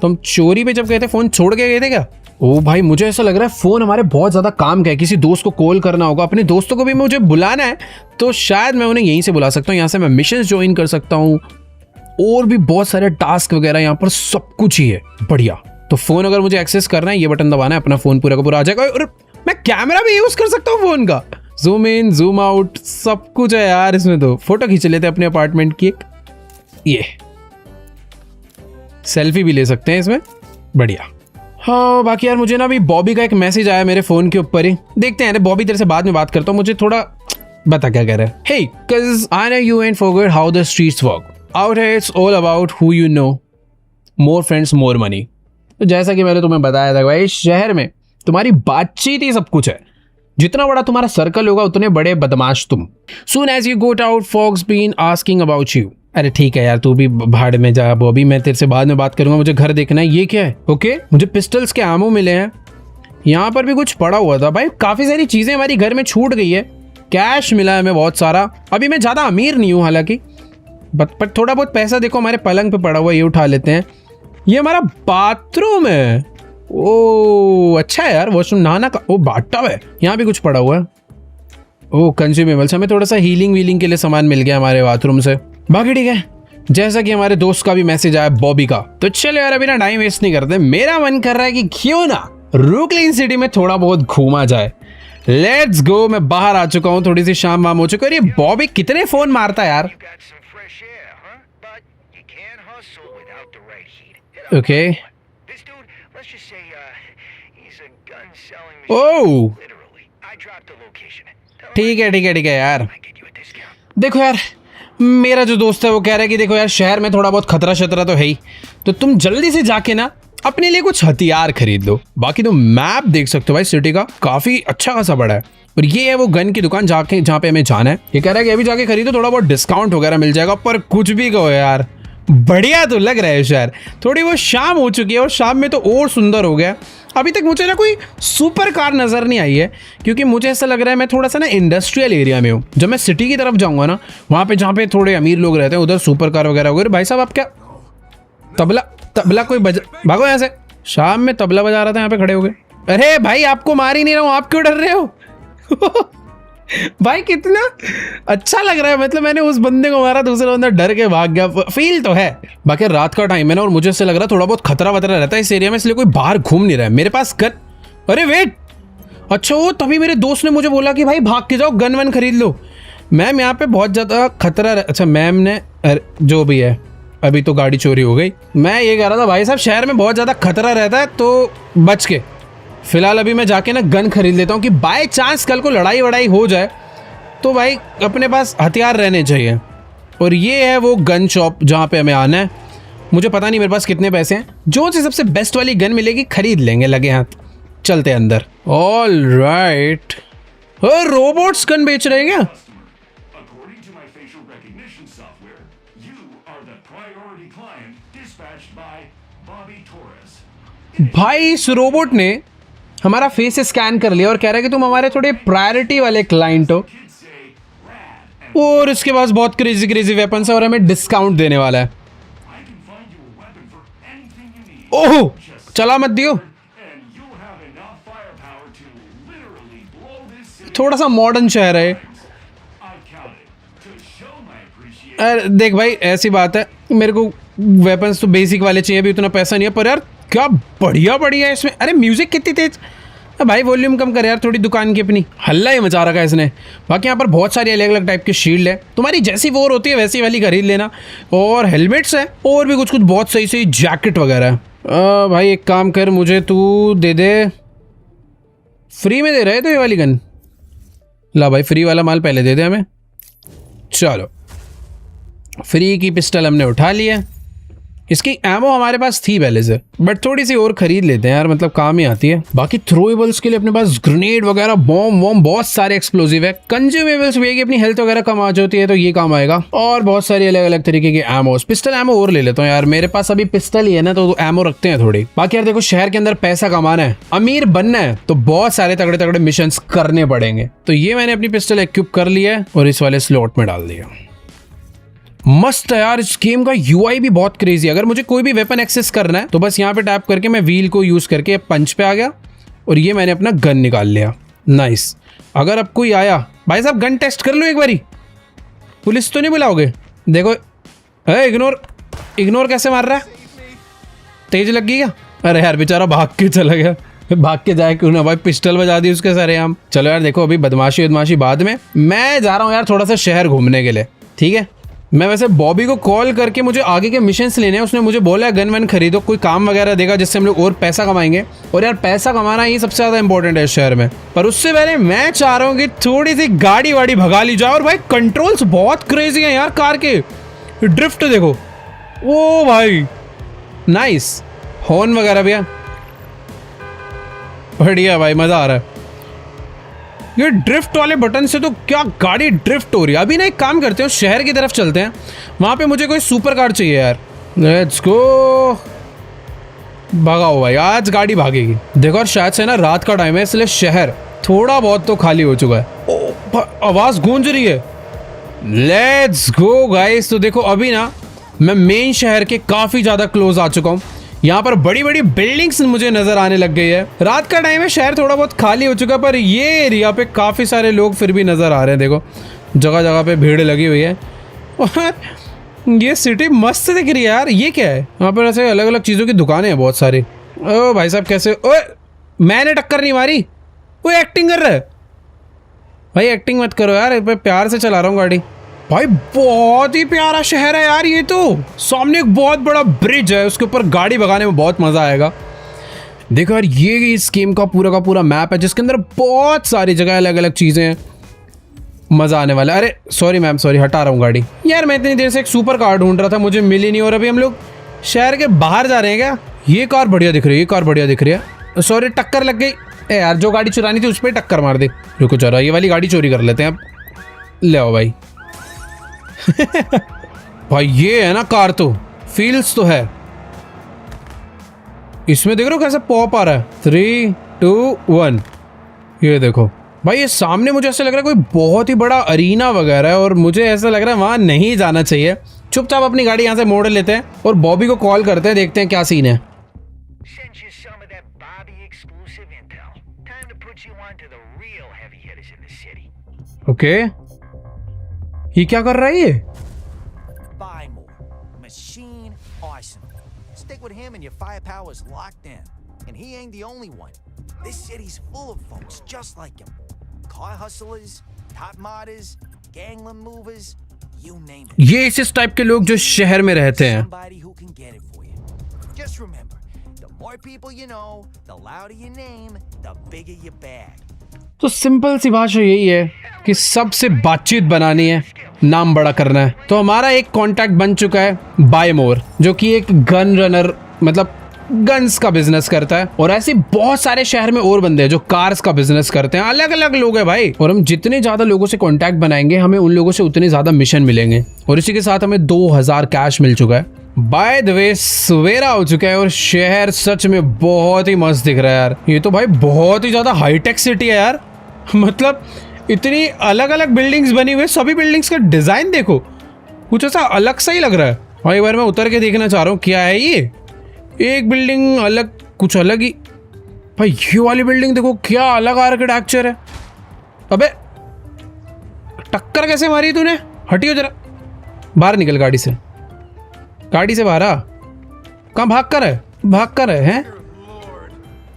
तो हम चोरी पे जब गए थे, फोन छोड़ के गए थे क्या? ओ भाई, मुझे ऐसा लग रहा है फोन हमारे बहुत ज्यादा काम का है। किसी दोस्त को कॉल करना होगा, अपने दोस्तों को भी मुझे बुलाना है, तो शायद मैं उन्हें यहीं से बुला सकता हूँ। यहाँ से मैं मिशन ज्वाइन कर सकता हूँ और भी बहुत सारे टास्क वगैरह, यहाँ पर सब कुछ ही है बढ़िया। तो फोन अगर मुझे एक्सेस करना है, ये बटन दबाना है, अपना फोन पूरा का पूरा आ जाएगा। और मैं कैमरा भी यूज कर सकता हूँ फोन का, जूम इन जूम आउट सब कुछ है यार इसमें। तो फोटो खींच लेते हैं अपने अपार्टमेंट की एक, ये सेल्फी भी ले सकते हैं इसमें, बढ़िया। हाँ बाकी यार, मुझे ना अभी बॉबी का एक मैसेज आया मेरे फोन के ऊपर ही, देखते हैं। बॉबी तेरे से बाद में बात करता हूँ, मुझे थोड़ा बता क्या कह रहा है। हे, cuz I know you ain't forgot how the streets work. Out here it's all about who you know. More friends, more money. तो जैसा कि मैंने तुम्हें बताया था भाई, शहर में तुम्हारी बातचीत ही सब कुछ है। जितना बड़ा तुम्हारा सर्कल होगा, उतने बड़े बदमाश तुम। Soon as you got out, folks been asking about you. अरे ठीक है यार, तू भी भाड़ में जा बॉबी, मैं तेरे से बाद में बात करूंगा, मुझे घर देखना है। ये क्या है? ओके, मुझे पिस्टल्स के आमो मिले हैं। यहाँ पर भी कुछ पड़ा हुआ था भाई, काफी सारी चीजें हमारी घर में छूट गई है। कैश मिला है हमें बहुत सारा। अभी मैं ज्यादा अमीर नहीं हूँ हालांकि, पर थोड़ा बहुत पैसा देखो हमारे पलंग पे पड़ा हुआ है, ये उठा लेते हैं। ये हमारा बाथरूम है। ओ अच्छा है यार, वॉशरूम नहाना का। ओ बाथटब है, यहाँ भी कुछ पड़ा हुआ है। ओ कंज्यूमेबल्स, हमें थोड़ा सा हीलिंग वीलिंग के लिए सामान मिल गया हमारे बाथरूम से। बाकी ठीक है, जैसा कि हमारे दोस्त का भी मैसेज आया बॉबी का, तो चलो यार अभी ना टाइम वेस्ट नहीं करते। मेरा मन कर रहा है कि क्यों ना ब्रुकलिन सिटी में थोड़ा बहुत घूमा जाए। Let's go. मैं बाहर आ चुका हूँ, थोड़ी सी शाम वाम हो चुकी है। और ये बॉबी कितने फोन मारता है यार। ओके ओह ठीक है यार। देखो यार, मेरा जो दोस्त है वो कह रहा है कि देखो यार, शहर में थोड़ा बहुत खतरा शतरा तो है ही, तो तुम जल्दी से जाके ना अपने लिए कुछ हथियार खरीद लो। बाकी तो मैप देख सकते हो भाई, सिटी का काफी अच्छा खासा बड़ा है। और ये है वो गन की दुकान जाके जहाँ पे हमें जाना है। ये कह रहा है कि अभी जाके खरीदो, थोड़ा बहुत डिस्काउंट वगैरह मिल जाएगा। पर कुछ भी कहो यार, बढ़िया तो लग रहा है शहर। थोड़ी वो शाम हो चुकी है और शाम में तो और सुंदर हो गया। अभी तक मुझे ना कोई सुपर कार नज़र नहीं आई है, क्योंकि मुझे ऐसा लग रहा है मैं थोड़ा सा ना इंडस्ट्रियल एरिया में हूँ। जब मैं सिटी की तरफ जाऊँगा ना, वहाँ पे जहाँ पे थोड़े अमीर लोग रहते हैं, उधर सुपर कार वगैरह वगैरह। भाई साहब आप क्या तबला कोई भागो यहाँ से। शाम में तबला बजा रहा था यहाँ पे खड़े हो गए। अरे भाई आपको मार ही नहीं रहा हूँ, आप क्यों डर रहे हो? भाई कितना अच्छा लग रहा है, मतलब मैंने उस बंदे को मारा, दूसरा बंदा डर के भाग गया, फील तो है। बाकी रात का टाइम है ना, और मुझे ऐसा लग रहा है थोड़ा बहुत खतरा वतरा रहता है इस एरिया में, इसलिए कोई बाहर घूम नहीं रहा है। मेरे पास गन, अरे वेट, अच्छा वो तभी मेरे दोस्त ने मुझे बोला कि भाई भाग के जाओ, गन वन खरीद लो। मैम यहाँ पे बहुत ज़्यादा खतरा अच्छा मैम ने जो भी है, अभी तो गाड़ी चोरी हो गई। मैं ये कह रहा था भाई साहब शहर में बहुत ज़्यादा खतरा रहता है, तो बच के। फिलहाल अभी मैं जाके ना गन खरीद लेता हूँ कि बाय चांस कल को लड़ाई वड़ाई हो जाए तो भाई अपने पास हथियार रहने चाहिए। और ये है वो गन शॉप जहाँ पे हमें आना है। मुझे पता नहीं मेरे पास कितने पैसे हैं, जो से सबसे बेस्ट वाली गन मिलेगी खरीद लेंगे लगे हाथ। चलते हैं अंदर। ऑल राइट, रोबोट्स गन बेच रहे हैं क्या? According to my facial recognition software, you are the priority client dispatched by Bobby Torres. भाई इस रोबोट ने हमारा फेस स्कैन कर लिया और कह रहा है कि तुम हमारे थोड़े प्रायोरिटी वाले क्लाइंट हो, Kids say rad, and और इसके पास बहुत क्रेजी क्रेजी वेपन्स है और हमें डिस्काउंट देने वाला है। I can find you a weapon for anything you need. ओह चला मत दियो, And you'll have enough firepower to literally blow this city. थोड़ा सा मॉडर्न शहर है। I counted to show my appreciation. अरे देख भाई ऐसी बात है, मेरे को वेपन्स तो बेसिक वाले चाहिए, भी उतना पैसा नहीं है, पर यार क्या बढ़िया बढ़िया है इसमें। अरे म्यूजिक कितनी तेज, भाई वॉल्यूम कम कर यार थोड़ी, दुकान की अपनी हल्ला ही मचा रखा है इसने। बाकी यहाँ पर बहुत सारी अलग अलग टाइप की शील्ड है, तुम्हारी जैसी वॉर होती है वैसी वाली खरीद लेना। और हेलमेट्स है और भी कुछ कुछ बहुत सही सही जैकेट वगैरह है। भाई एक काम कर, मुझे तू दे दे, फ्री में दे रहे तो ये वाली गन, ला भाई फ्री वाला माल पहले दे दे हमें। चलो फ्री की पिस्टल हमने उठा लिया, इसकी एमो हमारे पास थी पहले से, बट थोड़ी सी और खरीद लेते हैं यार, मतलब काम ही आती है। बाकी थ्रोएबल्स के लिए अपने पास ग्रेनेड वगैरह, बॉम्ब वॉम्ब बहुत सारे एक्सप्लोसिव है। कंज्यूमेबल्स भी है कि अपनी हेल्थ वगैरह कम आ जाती है तो ये काम आएगा, और बहुत सारी अलग अलग तरीके के एमोस। पिस्टल एमो और ले लेता हूँ यार, मेरे पास अभी पिस्टल ही है ना, तो एमो रखते हैं थोड़ी। बाकी यार देखो शहर के अंदर पैसा कमाना है, अमीर बनना है, तो बहुत सारे तगड़े तगड़े मिशन करने पड़ेंगे। तो ये मैंने अपनी पिस्टल इक्विप कर लिया है और इस वाले स्लॉट में डाल दिया। मस्त है यार, इस गेम का यूआई भी बहुत क्रेजी है। अगर मुझे कोई भी वेपन एक्सेस करना है तो बस यहाँ पे टैप करके मैं व्हील को यूज करके पंच पे आ गया और ये मैंने अपना गन निकाल लिया। नाइस। अगर अब कोई आया, भाई साहब गन टेस्ट कर लो एक बारी, पुलिस तो नहीं बुलाओगे? देखो इग्नोर कैसे मार रहा है, तेज लग गई क्या? अरे यार बेचारा भाग के चला गया, भाग के जाए क्यों ना भाई, पिस्टल बजा दी उसके सारे हम। चलो यार देखो अभी बदमाशी बाद में, मैं जा रहा हूँ यार थोड़ा सा शहर घूमने के लिए, ठीक है। मैं वैसे बॉबी को कॉल करके मुझे आगे के मिशंस लेने हैं, उसने मुझे बोला है गन वन खरीदो, कोई काम वगैरह देगा जिससे हम लोग और पैसा कमाएंगे। और यार पैसा कमाना ही सबसे ज़्यादा इंपॉर्टेंट है इस शहर में। पर उससे पहले मैं चाह रहा हूँ कि थोड़ी सी गाड़ी वाड़ी भगा ली जाए। और भाई कंट्रोल्स बहुत क्रेजी हैं यार कार के, ड्रिफ्ट देखो, ओ भाई नाइस, हॉर्न वगैरह भी है, बढ़िया भाई मज़ा आ रहा है। ये ड्रिफ्ट वाले बटन से तो क्या गाड़ी ड्रिफ्ट हो रही है। अभी ना एक काम करते हैं, शहर की तरफ चलते हैं, वहाँ पे मुझे कोई सुपर कार चाहिए यार। लेट्स गो, भगाओ भाई, आज गाड़ी भागेगी। देखो और शायद से ना रात का टाइम है इसलिए शहर थोड़ा बहुत तो खाली हो चुका है। ओ आवाज़ गूंज रही है। Let's go guys. तो देखो अभी ना मैं मेन शहर के काफ़ी ज़्यादा क्लोज आ चुका हूँ। यहाँ पर बड़ी बड़ी बिल्डिंग्स मुझे नजर आने लग गई है। रात का टाइम है, शहर थोड़ा बहुत खाली हो चुका है, पर ये एरिया पे काफ़ी सारे लोग फिर भी नज़र आ रहे हैं। देखो जगह जगह पे भीड़ लगी हुई है और ये सिटी मस्त दिख रही है यार। ये क्या है? यहाँ पर ऐसे अलग अलग चीज़ों की दुकानें हैं बहुत सारी। ओ भाई साहब कैसे, ओए मैंने टक्कर नहीं मारी, वो एक्टिंग कर रहा है। भाई एक्टिंग मत करो यार, मैं प्यार से चला रहा हूँ गाड़ी। भाई बहुत ही प्यारा शहर है यार ये तो। सामने एक बहुत बड़ा ब्रिज है, उसके ऊपर गाड़ी भगाने में बहुत मज़ा आएगा। देखो यार ये इस गेम का पूरा मैप है जिसके अंदर बहुत सारी जगह अलग अलग चीज़ें हैं, मज़ा आने वाला है। अरे सॉरी मैम, सॉरी, हटा रहा हूँ गाड़ी। यार मैं इतनी देर से एक सुपर कार ढूंढ रहा था, मुझे मिली नहीं, और अभी हम लोग शहर के बाहर जा रहे हैं क्या? ये कार बढ़िया दिख रही है, ये कार बढ़िया दिख रही है। सॉरी टक्कर लग गई। ए यार जो गाड़ी चुरानी थी उस पर टक्कर मार दी। रुको जरा, ये वाली गाड़ी चोरी कर लेते हैं अब। ले आओ भाई भाई ये है ना कार, तो फील्स तो है इसमें। देख रहे हो कैसे पॉप आ रहा है। 3, 2, 1। ये देखो भाई, ये सामने मुझे ऐसा लग रहा है कोई बहुत ही बड़ा अरीना वगैरह है, और मुझे ऐसा लग रहा है वहां नहीं जाना चाहिए। चुपचाप अपनी गाड़ी यहाँ से मोड़ लेते हैं और बॉबी को कॉल करते हैं, देखते हैं क्या सीन है। Send you some of that Bobby exclusive intel. Time to put you on to the real heavy hitters in the city. Okay, ये क्या कर रहा है ये? Buy more. Machine arsenal. Stick with him and your firepower's locked in. And he ain't the only one. This city's full of folks just like him. Car hustlers, top modders, gangland movers, you name it. ये इस type के लोग जो शहर में रहते हैं। Somebody who can get it for you. Just remember, the more people you know, the louder your name, the bigger your bag. तो सिंपल सी भाषा यही है कि सबसे बातचीत बनानी है, नाम बड़ा करना है। तो हमारा एक कांटेक्ट बन चुका है बाय मोर, जो कि एक गन रनर मतलब गन्स का बिजनेस करता है। और ऐसे बहुत सारे शहर में और बंदे हैं जो कार्स का बिजनेस करते हैं। अलग अलग लोग हैं भाई। और हम जितने ज्यादा लोगों से कांटेक्ट बनाएंगे, हमें उन लोगों से उतने ज्यादा मिशन मिलेंगे। और इसी के साथ हमें 2000 कैश मिल चुका है। बाय द वे सवेरा हो चुका है और शहर सच में बहुत ही मस्त दिख रहा है यार। ये तो भाई बहुत ही ज्यादा हाईटेक सिटी है यार। मतलब इतनी अलग अलग बिल्डिंग्स बनी हुई है, सभी बिल्डिंग्स का डिजाइन देखो, कुछ ऐसा अलग सा ही लग रहा है। और एक बार मैं उतर के देखना चाह रहा हूँ क्या है ये। एक बिल्डिंग अलग, कुछ अलग ही भाई। ये वाली बिल्डिंग देखो, क्या अलग आर्किटेक्चर है। अबे टक्कर कैसे मारी तूने? हटियो जरा, बाहर निकल गाड़ी से, गाड़ी से बाहर आ। कहाँ भाग कर है हैं?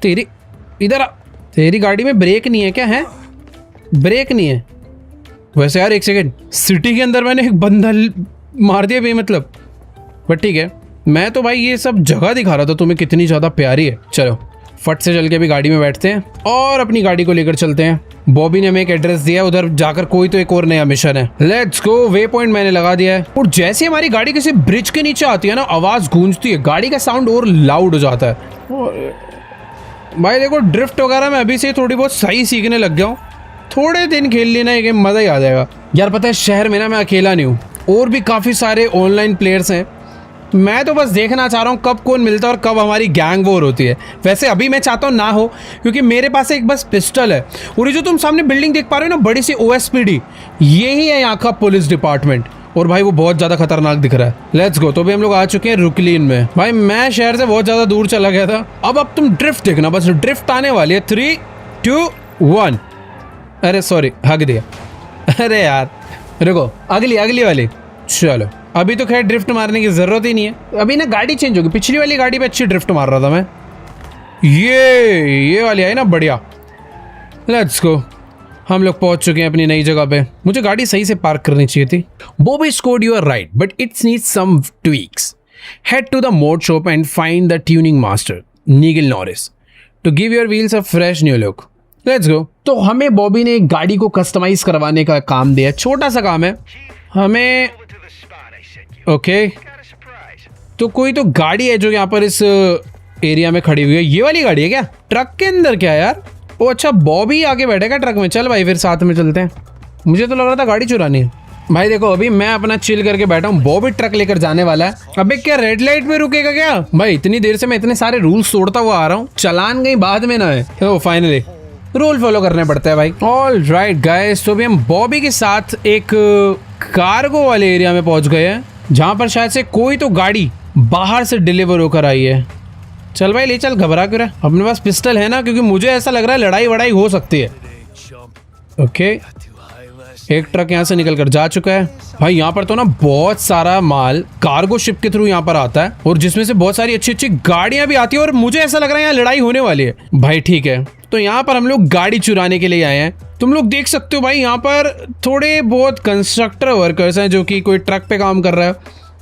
तेरी इधर आ। तेरी गाड़ी में ब्रेक नहीं है क्या? है ब्रेक नहीं है? वैसे यार एक सेकेंड, सिटी के अंदर मैंने एक बंदा मार दिया बेमतलब। बट ठीक है, मैं तो भाई ये सब जगह दिखा रहा था तुम्हें कितनी ज़्यादा प्यारी है। चलो फट से चल के भी गाड़ी में बैठते हैं और अपनी गाड़ी को लेकर चलते हैं। बॉबी ने हमें एक एड्रेस दिया है, उधर जाकर कोई तो एक और नया मिशन है। Let's go. वे पॉइंट मैंने लगा दिया है। और जैसे हमारी गाड़ी किसी ब्रिज के नीचे आती है ना, आवाज़ गूंजती है, गाड़ी का साउंड और लाउड हो जाता है। भाई देखो ड्रिफ्ट वगैरह मैं अभी से थोड़ी बहुत सही सीखने लग गया हूँ। थोड़े दिन खेल लेना ये गेम, मज़ा ही आ जाएगा यार। पता है शहर में ना मैं अकेला नहीं हूँ, और भी काफ़ी सारे ऑनलाइन प्लेयर्स हैं। मैं तो बस देखना चाह रहा हूँ कब कौन मिलता है और कब हमारी गैंग वॉर होती है। वैसे अभी मैं चाहता हूँ ना हो, क्योंकि मेरे पास एक बस पिस्टल है। और ये जो तुम सामने बिल्डिंग देख पा रहे हो ना, बड़ी सी OSPD, यही है यहाँ का पुलिस डिपार्टमेंट। और भाई वो बहुत ज़्यादा खतरनाक दिख रहा है। Let's go. तो भी हम लोग आ चुके हैं रुकलिन में। भाई मैं शहर से बहुत ज़्यादा दूर चला गया था। अब तुम ड्रिफ्ट देखना, बस ड्रिफ्ट आने वाली है। 3, 2, 1। अरे सॉरी, हक दिया। अरे यार रुको, अगली वाली। चलो अभी तो खैर ड्रिफ्ट मारने की जरूरत ही नहीं है। अभी ना गाड़ी चेंज होगी। पिछली वाली गाड़ी पे अच्छी ड्रिफ्ट मार रहा था मैं। ये वाली आई ना, बढ़िया। Let's go. हम लोग पहुंच चुके हैं अपनी नई जगह पे। मुझे गाड़ी सही से पार्क करनी चाहिए थी। Bobby scored you are right, but it needs some tweaks. Head to the mod shop and find the tuning master, Nigel Norris, to give your wheels a fresh new look. Let's go. तो हमें बॉबी ने एक गाड़ी को customise करवाने का काम दिया। छोटा सा काम है हमें। ओके तो कोई तो गाड़ी है जो यहाँ पर इस एरिया में खड़ी हुई है। ये वाली गाड़ी है क्या? ट्रक के अंदर क्या है यार? ओ अच्छा, बॉबी आगे बैठेगा ट्रक में। चल भाई फिर साथ में चलते हैं। मुझे तो लग रहा था गाड़ी चुरानी है। भाई देखो अभी मैं अपना चिल करके बैठा हूँ, बॉबी ट्रक लेकर जाने वाला है। अबे क्या रेड लाइट में रुकेगा क्या? भाई इतनी देर से मैं इतने सारे रूल्स तोड़ता हुआ आ रहा हूँ, चलान कहीं बाद में ना है। तो फाइनली रूल फॉलो करने पड़ते हैं भाई। ऑल राइट गाइस, तो अभी हम बॉबी के साथ एक कार्गो वाले एरिया में पहुंच गए हैं, जहाँ पर शायद से कोई तो गाड़ी बाहर से डिलीवर होकर आई है। चल भाई ले चल, घबरा क्यों रहा? अपने पास पिस्टल है ना, क्योंकि मुझे ऐसा लग रहा है लड़ाई वड़ाई हो सकती है। ओके एक ट्रक यहाँ से निकल कर जा चुका है। भाई यहाँ पर तो ना बहुत सारा माल कार्गो शिप के थ्रू यहाँ पर आता है, और जिसमें से बहुत सारी अच्छी अच्छी गाड़ियां भी आती है। और मुझे ऐसा लग रहा है यहाँ लड़ाई होने वाली है। भाई ठीक है, तो यहाँ पर हम लोग गाड़ी चुराने के लिए आए हैं। तुम लोग देख सकते हो भाई यहाँ पर थोड़े बहुत कंस्ट्रक्टर वर्कर्स हैं, जो कि कोई ट्रक पे काम कर रहा है,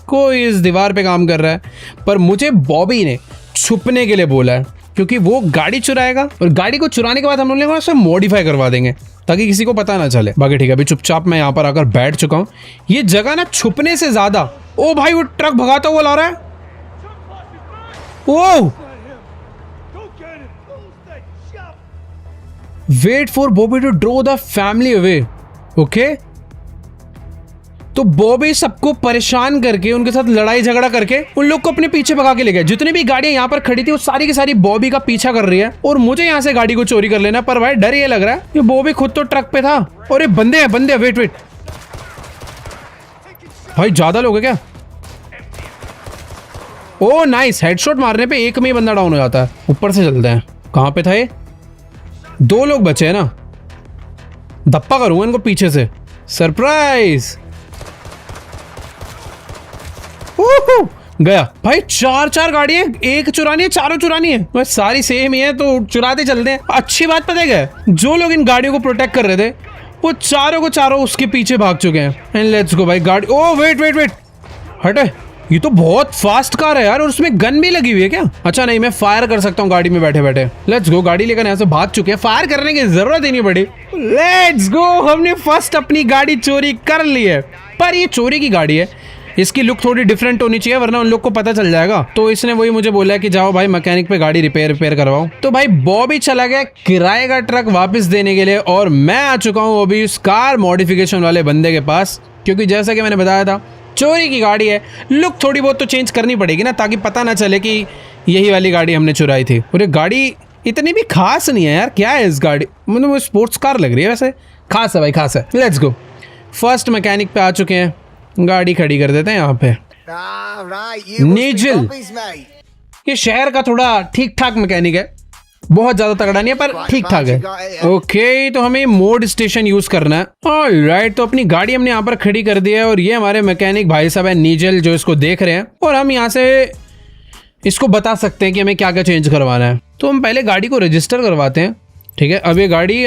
कोई इस दीवार पे काम कर रहा है। पर मुझे बॉबी ने छुपने के लिए बोला है, क्योंकि वो गाड़ी चुराएगा और गाड़ी को चुराने के बाद हम लोग उसे मॉडिफाई करवा देंगे ताकि किसी को पता ना चले। बाकी ठीक है, अभी चुपचाप मैं यहाँ पर आकर बैठ चुका हूँ। ये जगह ना छुपने से ज्यादा, ओ भाई वो ट्रक भगाता हुआ ला रहा है। Oh wait for Bobby to draw the family away. Okay तो बॉबी सबको परेशान करके, उनके साथ लड़ाई झगड़ा करके उन लोग को अपने पीछे भगा के ले गया। जितनी भी गाड़ियां यहाँ पर खड़ी थी वो सारी की सारी बॉबी का पीछा कर रही है, और मुझे यहाँ से गाड़ी को चोरी कर लेना। पर भाई डर ये लग रहा है कि बॉबी खुद तो ट्रक पे था और ये बंदे हैं। वेट भाई ज्यादा लोग है क्या? ओ नाइस, हेडशॉट मारने पे एक में ही बंदा डाउन हो जाता है। ऊपर से चलते हैं। कहाँ पे था ये? 2 लोग बचे हैं ना। धप्पा करूंगा इनको पीछे से। सरप्राइज। गया भाई। चार गाड़ियां, एक चुरानी है, चारों चुरानी है, बस सारी सेम ही है तो चुराते चलते हैं। अच्छी बात पता है क्या, जो लोग इन गाड़ियों को प्रोटेक्ट कर रहे थे वो चारों को चारों उसके पीछे भाग चुके हैं। एंड लेट्स गो भाई। गाड़ी, ओ वेट हटे, ये तो बहुत फास्ट कार है यार, और उसमें गन भी लगी हुई है क्या? अच्छा नहीं, मैं फायर कर सकता हूँ गाड़ी में बैठे बैठे। Let's go. गाड़ी लेकर यहाँ से भाग चुके हैं, फायर करने की जरूरत ही नहीं पड़ी। लेट्स गो, हमने फर्स्ट अपनी गाड़ी चोरी कर ली है। पर ये चोरी की गाड़ी है, इसकी लुक थोड़ी डिफरेंट होनी चाहिए वरना उन लोग को पता चल जाएगा। तो इसने वही मुझे बोला कि जाओ भाई मैकेनिक पे गाड़ी रिपेयर करवाओ। तो भाई बॉबी चला गया किराए का ट्रक वापस देने के लिए, और मैं आ चुका हूँ अभी उस कार मॉडिफिकेशन वाले बंदे के पास, क्योंकि जैसा कि मैंने बताया था चोरी की गाड़ी है, लुक थोड़ी बहुत तो चेंज करनी पड़ेगी ना, ताकि पता ना चले कि यही वाली गाड़ी हमने चुराई थी। और ये गाड़ी इतनी भी खास नहीं है यार, क्या है इस गाड़ी, मतलब वो स्पोर्ट्स कार लग रही है, वैसे खास है भाई, खास है। Let's go. फर्स्ट मैकेनिक पे आ चुके हैं, गाड़ी खड़ी कर देते हैं यहाँ पे। नीजल, ये शहर का थोड़ा ठीक ठाक मैकेनिक है, बहुत ज्यादा तगड़ा नहीं है पर ठीक ठाक है। ओके, तो हमें मोड स्टेशन यूज करना है। ऑलराइट, तो अपनी गाड़ी हमने यहाँ पर खड़ी कर दी है, और ये हमारे मैकेनिक भाई साहब है नीजल, जो इसको देख रहे हैं, और हम यहाँ से इसको बता सकते हैं कि हमें क्या क्या चेंज करवाना है। तो हम पहले गाड़ी को रजिस्टर करवाते हैं, ठीक है। अब ये गाड़ी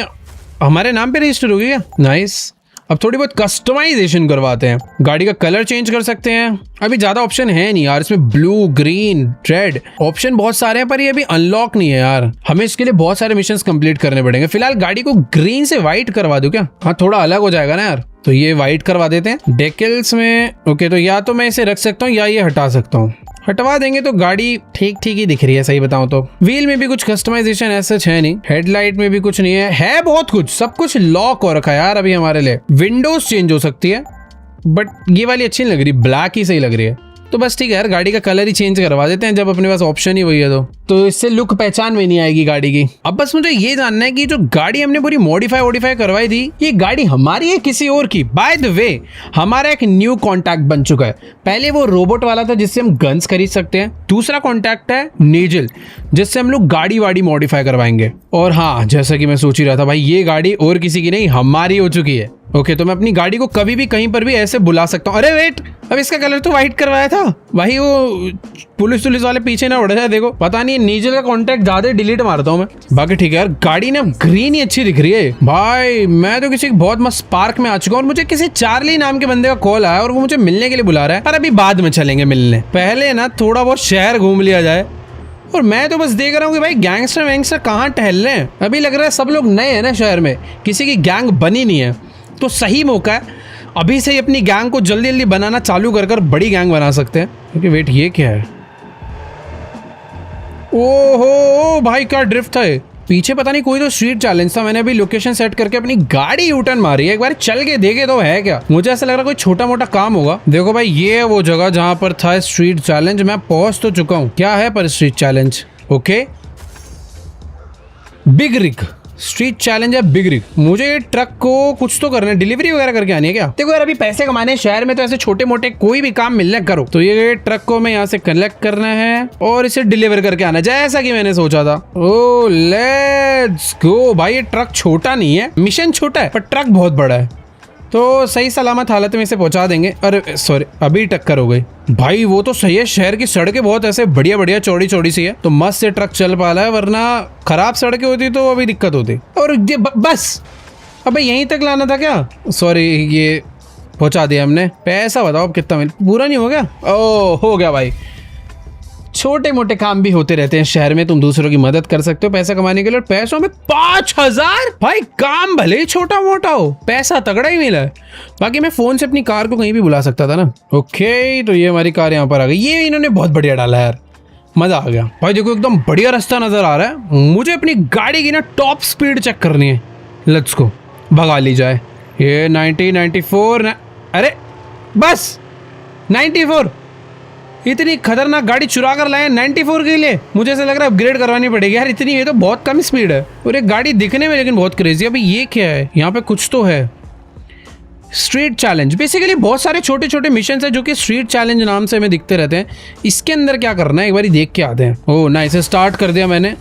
हमारे नाम पे रजिस्टर होगी क्या? नाइस। अब थोड़ी बहुत कस्टमाइजेशन करवाते हैं, गाड़ी का कलर चेंज कर सकते हैं। अभी ज्यादा ऑप्शन है नहीं यार इसमें, ब्लू, ग्रीन, रेड, ऑप्शन बहुत सारे हैं, पर ये अभी अनलॉक नहीं है यार। हमें इसके लिए बहुत सारे मिशंस कंप्लीट करने पड़ेंगे। फिलहाल गाड़ी को ग्रीन से व्हाइट करवा दूं क्या? हाँ, थोड़ा अलग हो जाएगा ना यार, तो ये व्हाइट करवा देते हैं। डेकल्स में ओके, तो या तो मैं इसे रख सकता हूँ या ये हटा सकता हूँ। हटवा देंगे तो गाड़ी ठीक ठीक ही दिख रही है, सही बताऊं तो। व्हील में भी कुछ कस्टमाइजेशन ऐसा है नहीं, हेडलाइट में भी कुछ नहीं है बहुत कुछ, सब कुछ लॉक हो रखा है यार अभी हमारे लिए। विंडोज चेंज हो सकती है, बट ये वाली अच्छी नहीं लग रही, ब्लैक ही सही लग रही है। तो बस ठीक है यार, गाड़ी का कलर ही चेंज करवा देते हैं जब अपने पास ऑप्शन ही वही है। तो इससे लुक पहचान में नहीं आएगी गाड़ी की। अब बस मुझे ये जानना है कि जो गाड़ी हमने पूरी मॉडिफाई करवाई थी, ये गाड़ी हमारी है किसी और की? बाय द वे, हमारा एक न्यू कॉन्टैक्ट बन चुका है। पहले वो रोबोट वाला था जिससे हम गन्स खरीद सकते हैं, दूसरा कॉन्टैक्ट है नीजल, जिससे हम लोग गाड़ी वाड़ी मॉडिफाई करवाएंगे। और हाँ, जैसा कि मैं सोच ही रहा था भाई, ये गाड़ी और किसी की नहीं, हमारी हो चुकी है। ओके, तो मैं अपनी गाड़ी को कभी भी कहीं पर भी ऐसे बुला सकता हूँ। अरे वेट, अब इसका कलर तो व्हाइट करवाया था भाई, वो पुलिस वाले पीछे ना उड़ जाए। देखो, पता नहीं नीजल का कॉन्टैक्ट ज्यादा डिलीट मारता हूँ मैं। बाकी ठीक है यार, गाड़ी ना ग्रीन ही अच्छी दिख रही है भाई। मैं तो किसी बहुत मस्त पार्क में आ चुका हूँ, और मुझे किसी चार्ली नाम के बंदे का कॉल आया, और वो मुझे मिलने के लिए बुला रहा है। पर अभी बाद में चलेंगे मिलने, पहले ना थोड़ा बहुत शहर घूम लिया जाए। और मैं तो बस देख रहा हूँ कि भाई गैंगस्टर वैंगस्टर कहाँ टहल रहे हैं। अभी लग रहा है सब लोग नए हैं ना शहर में, किसी की गैंग बनी नहीं है, तो सही मौका है अभी से ही अपनी गैंग को जल्दी जल्दी बनाना चालू कर बड़ी गैंग बना सकते हैं। क्योंकि वेट, ये क्या है? ओहो भाई, क्या ड्रिफ्ट था ये। पीछे पता नहीं कोई तो स्ट्रीट चैलेंज था, मैंने अभी लोकेशन सेट करके अपनी गाड़ी यूटर्न मारी है। एक बार चल के देखे तो है क्या, मुझे ऐसा लग रहा है कोई छोटा मोटा काम होगा। देखो भाई, ये है वो जगह जहां पर था स्ट्रीट चैलेंज, मैं पहुंच तो चुका हूँ। क्या है पर street challenge? Okay, big rig street challenge है, बिग रिग। मुझे ये ट्रक को कुछ तो करना है, डिलीवरी वगैरह करके आनी है क्या? देखो यार, अभी पैसे कमाने शहर में तो ऐसे छोटे मोटे कोई भी काम मिलने करो। तो ये ट्रक को मैं यहाँ से कलेक्ट करना है और इसे डिलीवर करके आना है, जैसा कि मैंने सोचा था। ओ लेट्स गो भाई, ये ट्रक छोटा नहीं है, मिशन छोटा है पर ट्रक बहुत बड़ा है, तो सही सलामत हालत में इसे पहुंचा देंगे। अरे सॉरी, अभी टक्कर हो गई भाई। वो तो सही है, शहर की सड़कें बहुत ऐसे बढ़िया चौड़ी चौड़ी सी है, तो मस्त से ट्रक चल पा रहा है, वरना खराब सड़कें होती तो अभी दिक्कत होती। और ये बस अबे यहीं तक लाना था क्या? सॉरी, ये पहुंचा दिया हमने। पैसा बताओ अब कितना मिल, पूरा नहीं हो गया? ओ हो गया भाई। छोटे मोटे काम भी होते रहते हैं शहर में, तुम दूसरों की मदद कर सकते हो पैसा कमाने के लिए। पैसों में 5000 भाई, काम भले ही छोटा मोटा हो, पैसा तगड़ा ही मिला है। बाकी मैं फोन से अपनी कार को कहीं भी बुला सकता था ना। ओके, तो ये हमारी कार यहाँ पर आ गई। ये इन्होंने बहुत बढ़िया डाला यार, मजा आ गया भाई। देखो एकदम बढ़िया रास्ता नजर आ रहा है। मुझे अपनी गाड़ी की ना टॉप स्पीड चेक करनी है। लेट्स गो, भगा ली जाए। ये 90, 94 अरे बस 94। इतनी खतरनाक गाड़ी चुरा कर लाए 94 के लिए। मुझे ऐसा लग रहा है अपग्रेड करवानी पड़ेगी यार, इतनी ये तो बहुत कम स्पीड है। और एक गाड़ी दिखने में लेकिन बहुत क्रेजी है। अभी ये क्या है? यहाँ पे कुछ तो है, स्ट्रीट चैलेंज। बेसिकली बहुत सारे छोटे छोटे मिशन है जो कि स्ट्रीट चैलेंज नाम से हमें दिखते रहते हैं। इसके अंदर क्या करना है एक बार देख के आते हैं। ओह नाइस, स्टार्ट कर दिया मैंने।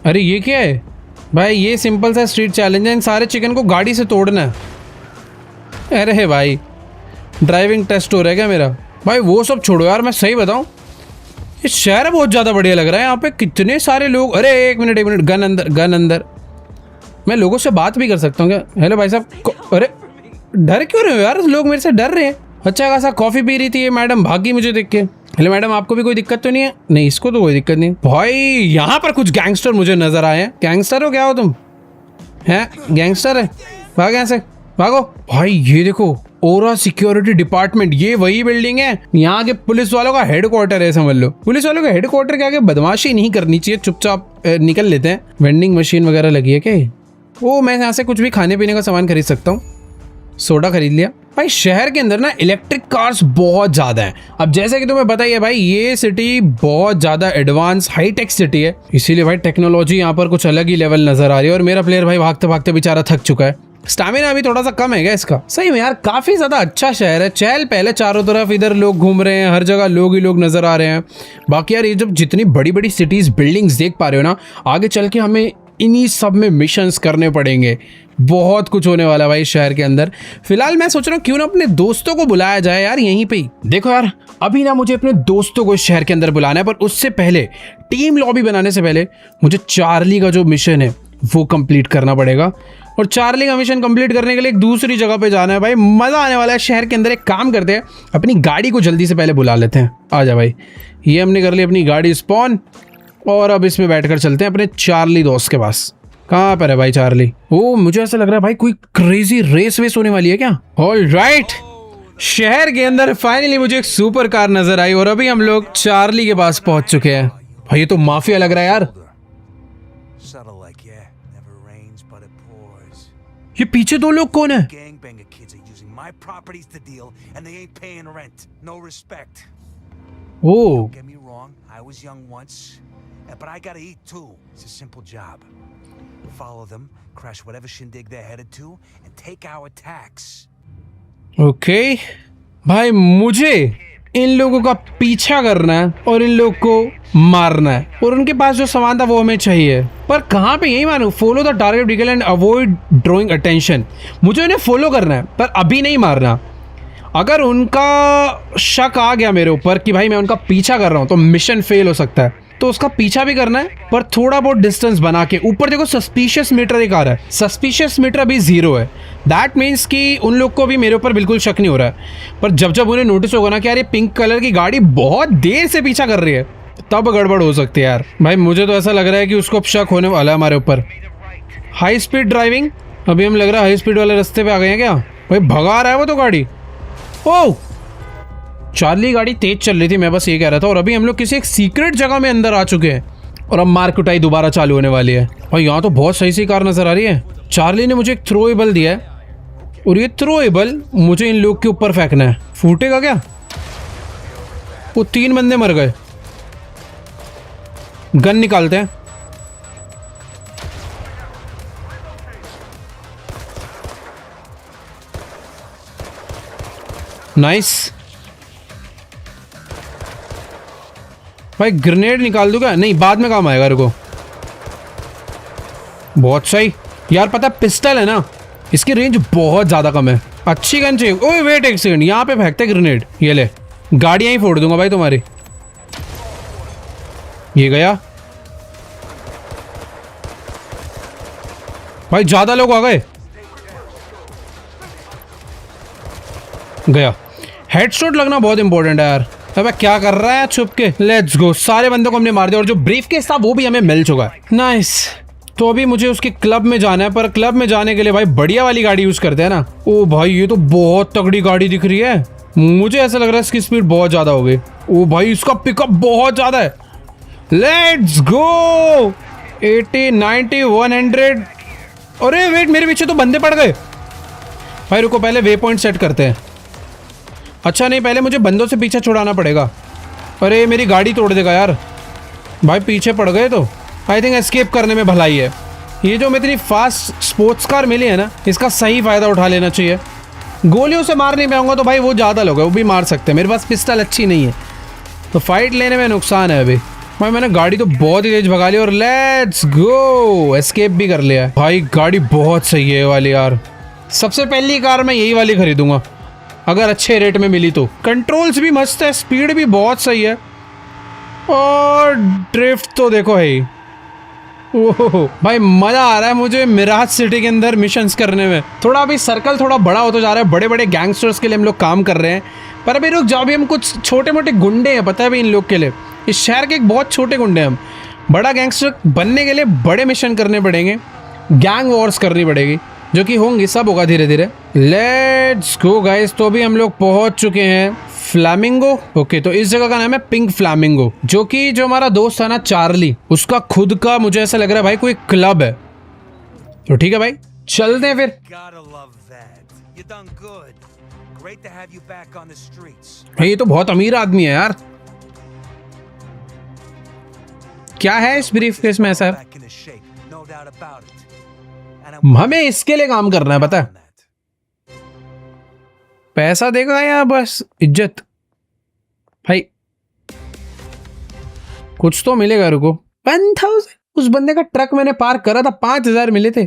अरे ये क्या है? भाई ये सिंपल सा स्ट्रीट चैलेंज है, इन सारे चिकन को गाड़ी से तोड़ना है। अरे भाई ड्राइविंग टेस्ट हो रहा है क्या मेरा? भाई वो सब छोड़ो यार, मैं सही बताऊं ये शहर बहुत ज़्यादा बढ़िया लग रहा है। यहाँ पे कितने सारे लोग। अरे एक मिनट, गन अंदर, गन अंदर। मैं लोगों से बात भी कर सकता हूँ क्या? हेलो भाई साहब। अरे डर क्यों रहे हो यार? लोग मेरे से डर रहे हैं। अच्छा खासा कॉफ़ी पी रही थी ये मैडम, भागी मुझे देख के। हेलो मैडम, आपको भी कोई दिक्कत तो नहीं है? नहीं, इसको तो कोई दिक्कत नहीं। भाई यहाँ पर कुछ गैंगस्टर मुझे नजर आए हैं। गैंगस्टर हो क्या हो तुम? हैं गैंगस्टर है? भाग यहाँ से, भागो। भाई ये देखो, ओरा सिक्योरिटी डिपार्टमेंट, ये वही बिल्डिंग है, यहाँ के पुलिस वालों का हेडक्वार्टर है समझ लो। पुलिस वालों के हेडक्वार्टर के आगे बदमाशी नहीं करनी चाहिए, चुपचाप निकल लेते हैं। वेंडिंग मशीन वगैरह लगी है क्या? वो मैं यहाँ से कुछ भी खाने पीने का सामान खरीद सकता हूँ। सोडा खरीद लिया। भाई शहर के अंदर ना इलेक्ट्रिक कार्स बहुत ज़्यादा हैं। अब जैसे कि तुम्हें बताइए भाई, ये सिटी बहुत ज़्यादा एडवांस हाईटेक सिटी है, इसीलिए भाई टेक्नोलॉजी यहाँ पर कुछ अलग ही लेवल नजर आ रही है। और मेरा प्लेयर भाई भागते भागते बेचारा थक चुका है। स्टैमिना अभी थोड़ा सा कम है क्या इसका? सही में यार काफ़ी ज़्यादा अच्छा शहर है, चहल पहले चारों तरफ, इधर लोग घूम रहे हैं, हर जगह लोग ही लोग नज़र आ रहे हैं। बाकी यार ये जब जितनी बड़ी बड़ी सिटीज़ बिल्डिंग्स देख पा रहे हो ना, आगे चल के हमें इन्हीं सब में मिशंस करने पड़ेंगे। बहुत कुछ होने वाला है भाई शहर के अंदर। फिलहाल मैं सोच रहा हूँ क्यों ना अपने दोस्तों को बुलाया जाए यार यहीं पे ही। देखो यार अभी ना मुझे अपने दोस्तों को इस शहर के अंदर बुलाना है, पर उससे पहले टीम लॉबी बनाने से पहले मुझे चार्ली का जो मिशन है वो कंप्लीट करना पड़ेगा। और चार्ली का मिशन कंप्लीट करने के लिए एक दूसरी जगह पे जाना है भाई। मज़ा आने वाला है शहर के अंदर। एक काम करते हैं, अपनी गाड़ी को जल्दी से पहले बुला लेते हैं। आ जा भाई, ये हमने कर ली अपनी गाड़ी स्पॉन, और अब इसमें बैठकर चलते हैं अपने चार्ली दोस्त के पास। कहाँ पर है भाई चार्ली? ओ मुझे ऐसा लग रहा है भाई कोई क्रेजी रेस वेस होने वाली है क्या? ऑलराइट, शहर के अंदर फाइनली मुझे एक सुपर कार नजर आई और अभी हम लोग चार्ली के पास पहुंच चुके हैं। भाई ये तो माफिया लग रहा है यार। Subtle like, yeah, never rains but it pours. ये पीछे दो लोग कौन है? Gangbanger kids are using my properties to deal and they ain't paying rent. No respect. Oh Don't get me wrong, I was young once, but I gotta eat too. It's a simple job. Follow them, crash whatever shindig they're headed to, and take our tax. Okay भाई, मुझे इन लोगों का पीछा करना है और इन लोग को मारना है, और उनके पास जो सामान था वो हमें चाहिए। पर कहाँ पे? यही मानो, follow the target vehicle and avoid drawing attention. मुझे उन्हें फॉलो करना है पर अभी नहीं मारना। अगर उनका शक आ गया मेरे ऊपर कि भाई मैं उनका पीछा कर रहा हूँ तो मिशन फेल हो सकता है। तो उसका पीछा भी करना है पर थोड़ा बहुत डिस्टेंस बना के। ऊपर देखो सस्पिशियस मीटर एक आ रहा है, सस्पिशियस मीटर अभी 0 है। दैट मीन्स कि उन लोग को भी मेरे ऊपर बिल्कुल शक नहीं हो रहा है। पर जब जब उन्हें नोटिस होगा ना कि यार ये पिंक कलर की गाड़ी बहुत देर से पीछा कर रही है, तब गड़बड़ हो सकती है यार। भाई मुझे तो ऐसा लग रहा है कि उसको अब शक होने वाला है हमारे ऊपर। हाई स्पीड ड्राइविंग, अभी हम लग रहा है हाई स्पीड वाले रास्ते पे आ गए हैं क्या? भाई भगा रहा है वो तो गाड़ी। ओह चार्ली गाड़ी तेज चल रही थी, मैं बस ये कह रहा था। और अभी हम लोग किसी एक सीक्रेट जगह में अंदर आ चुके हैं और अब मार कुटाई दोबारा चालू होने वाली है। और यहाँ तो बहुत सही सी कार नजर आ रही है। चार्ली ने मुझे एक थ्रोएबल दिया है और ये थ्रोएबल मुझे इन लोग के ऊपर फेंकना है। फूटेगा क्या? वो 3 बंदे मर गए। गन निकालते हैं। नाइस भाई, ग्रेनेड निकाल दूंगा? नहीं, बाद में काम आएगा, रुको। बहुत सही यार। पता है पिस्टल है ना, इसकी रेंज बहुत ज़्यादा कम है। अच्छी गन चाहिए। ओए वेट एक सेकंड, यहाँ पे फेंकते ग्रेनेड। ये ले, गाड़ियाँ ही फोड़ दूंगा भाई तुम्हारी। ये गया भाई, ज़्यादा लोग आ गए। गया। हेडशॉट लगना बहुत इंपॉर्टेंट है यार। अबे क्या कर रहा है छुप के? Let's go. सारे बंदों को हमने मार दिया और जो ब्रीफकेस था वो भी हमें मिल चुका है। नाइस। तो अभी मुझे उसके क्लब में जाना है, पर क्लब में जाने के लिए भाई बढ़िया वाली गाड़ी यूज करते हैं ना। ओ भाई ये तो बहुत तगड़ी गाड़ी दिख रही है। मुझे ऐसा लग रहा है इसकी स्पीड बहुत ज्यादा हो गई। ओ भाई इसका पिकअप बहुत ज्यादा है। Let's go. 80, 90, 100। अरे वेट, मेरे पीछे तो बंदे पड़ गए। भाई रुको, पहले वे पॉइंट सेट करते हैं। अच्छा नहीं, पहले मुझे बंदों से पीछे छुड़ाना पड़ेगा। अरे मेरी गाड़ी तोड़ देगा यार। भाई पीछे पड़ गए तो आई थिंक एस्केप करने में भलाई है। ये जो मैं इतनी फास्ट स्पोर्ट्स कार मिली है ना, इसका सही फ़ायदा उठा लेना चाहिए। गोलियों से मार नहीं पाऊंगा तो भाई वो ज़्यादा लोग हैं, वो भी मार सकते हैं। मेरे पास पिस्टल अच्छी नहीं है तो फाइट लेने में नुकसान है अभी। भाई मैंने गाड़ी तो बहुत ही तेज भगा ली और लेट्स गो, एस्केप भी कर लिया। भाई गाड़ी बहुत सही है ये वाली यार। सबसे पहली कार मैं यही वाली खरीदूंगा अगर अच्छे रेट में मिली तो। कंट्रोल्स भी मस्त है, स्पीड भी बहुत सही है और ड्रिफ्ट तो देखो है ही। ओह भाई मजा आ रहा है मुझे मिराज सिटी के अंदर मिशंस करने में। थोड़ा अभी सर्कल थोड़ा बड़ा होता जा रहा है, बड़े बड़े गैंगस्टर्स के लिए हम लोग काम कर रहे हैं। पर अभी रुक जाओ, अभी हम कुछ छोटे मोटे गुंडे हैं, पता है भी इन लोग के लिए। इस शहर के एक बहुत छोटे गुंडे हैं हम। बड़ा गैंगस्टर बनने के लिए बड़े मिशन करने पड़ेंगे, गैंग वॉर्स करनी पड़ेगी, जो कि होंगी, सब होगा धीरे धीरे। Let's go guys. तो अभी हम लोग पहुंच चुके हैं फ्लैमिंगो। ओके, तो इस जगह का नाम है पिंक फ्लैमिंगो, जो कि जो हमारा दोस्त है ना चार्ली, उसका खुद का मुझे ऐसा लग रहा है भाई कोई क्लब है। तो ठीक है भाई, चलते हैं फिर। Gotta love that. You done good. Great to have you back on the streets. ये तो बहुत अमीर आदमी है यार। क्या है इस ब्रीफकेस में ऐसा? Back in the shape, no doubt about it. And I'm हमें इसके लिए काम करना है, पता है? पैसा देगा या बस इज्जत? भाई कुछ तो मिलेगा। रुको, 1000। उस बंदे का ट्रक मैंने पार करा था, 5000 मिले थे।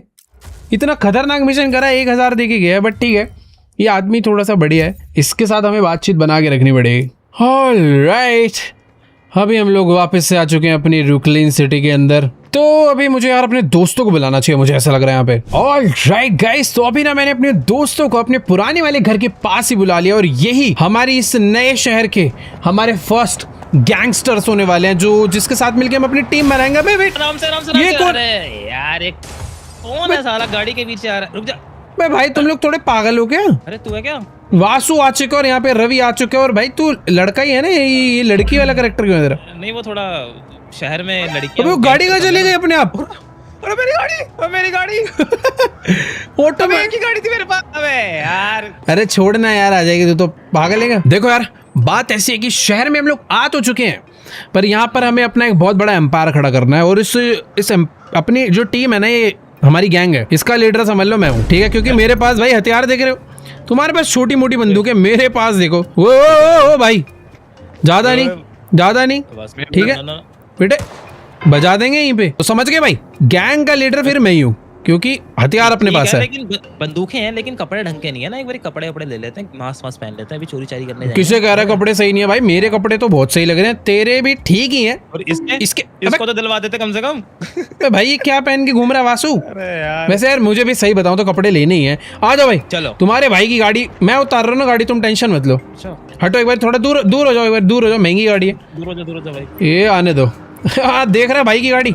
इतना खतरनाक मिशन करा, 1000 दे के गया। बट ठीक है, ये आदमी थोड़ा सा बढ़िया है, इसके साथ हमें बातचीत बना के रखनी पड़ेगी। ऑलराइट, अभी हम लोग वापस से आ चुके हैं अपनी रुकलिन सिटी के अंदर। तो अभी मुझे यार अपने दोस्तों को बुलाना चाहिए, मुझे ऐसा लग रहा है यहाँ पे। ऑलराइट गाइस, तो अभी ना मैंने अपने दोस्तों को अपने पुराने वाले घर के पास ही बुला लिया और यही हमारी इस नए शहर के हमारे फर्स्ट गैंगस्टर्स होने वाले हैं, जो जिसके साथ मिलकर हम अपनी टीम बनाएंगे। अबे वेट, आराम से ये कौन? अरे यार, एक कौन है साला गाड़ी के पीछे आ रहा है? रुक जा। बे भाई तुम लोग थोड़े पागल हो क्या? अरे तू है क्या? वासु आ चुके और यहाँ पे रवि आ चुके और भाई तू लड़का ही है ना, ये लड़की वाला कैरेक्टर क्यों है तेरा? नहीं, वो थोड़ा शहर में लड़की। अबे वो गाड़ी कहाँ चली गई अपने आप? अरे मेरी गाड़ी, अरे मेरी गाड़ी। ऑटो में एक ही गाड़ी थी मेरे पास। अबे यार, अरे छोड़ना यार, आ जाएगी तू तो पागल है क्या? देखो यार, बात ऐसी है कि शहर में हम लोग आ तो चुके हैं, पर यहाँ पर हमें अपना एक बहुत बड़ा एम्पायर खड़ा करना है। और अपनी जो टीम है ना, ये हमारी गैंग है, इसका लीडर समझ लो मैं हूँ, ठीक है? क्योंकि मेरे पास भाई हथियार देख रहे हो, तुम्हारे पास छोटी मोटी बंदूक है, मेरे पास देखो वो भाई ज्यादा नहीं, ठीक है बेटे, बजा देंगे यहीं पे। तो समझ गए भाई, गैंग का लीडर फिर मैं ही हूँ, क्योंकि हथियार अपने पास है। लेकिन बंदूकें हैं, लेकिन कपड़े ढंग के नहीं है ना। एक बार कपड़े वपड़े ले लेते हैं, मास्क पहन लेते हैं, अभी चोरी चारी करने किसे कह रहा है कपड़े सही नहीं है? भाई मेरे कपड़े तो बहुत सही लग रहे हैं, तेरे भी ठीक ही हैं। और इसको तो दिलवा देते कम से कम। अबे भाई ये क्या पहन के घूम रहा है वासु? अरे यार, वैसे यार मुझे भी सही बताऊं तो कपड़े लेने ही हैं। आ जाओ भाई, चलो। तुम्हारे भाई की गाड़ी मैं उतार रहा हूँ ना, गाड़ी तुम टेंशन मत लो। हटो एक बार, थोड़ा दूर हो जाओ, एक बार दूर हो जाओ, महंगी गाड़ी है। दूर हो जा भाई। ये आने दो। देख रहा है भाई की गाड़ी?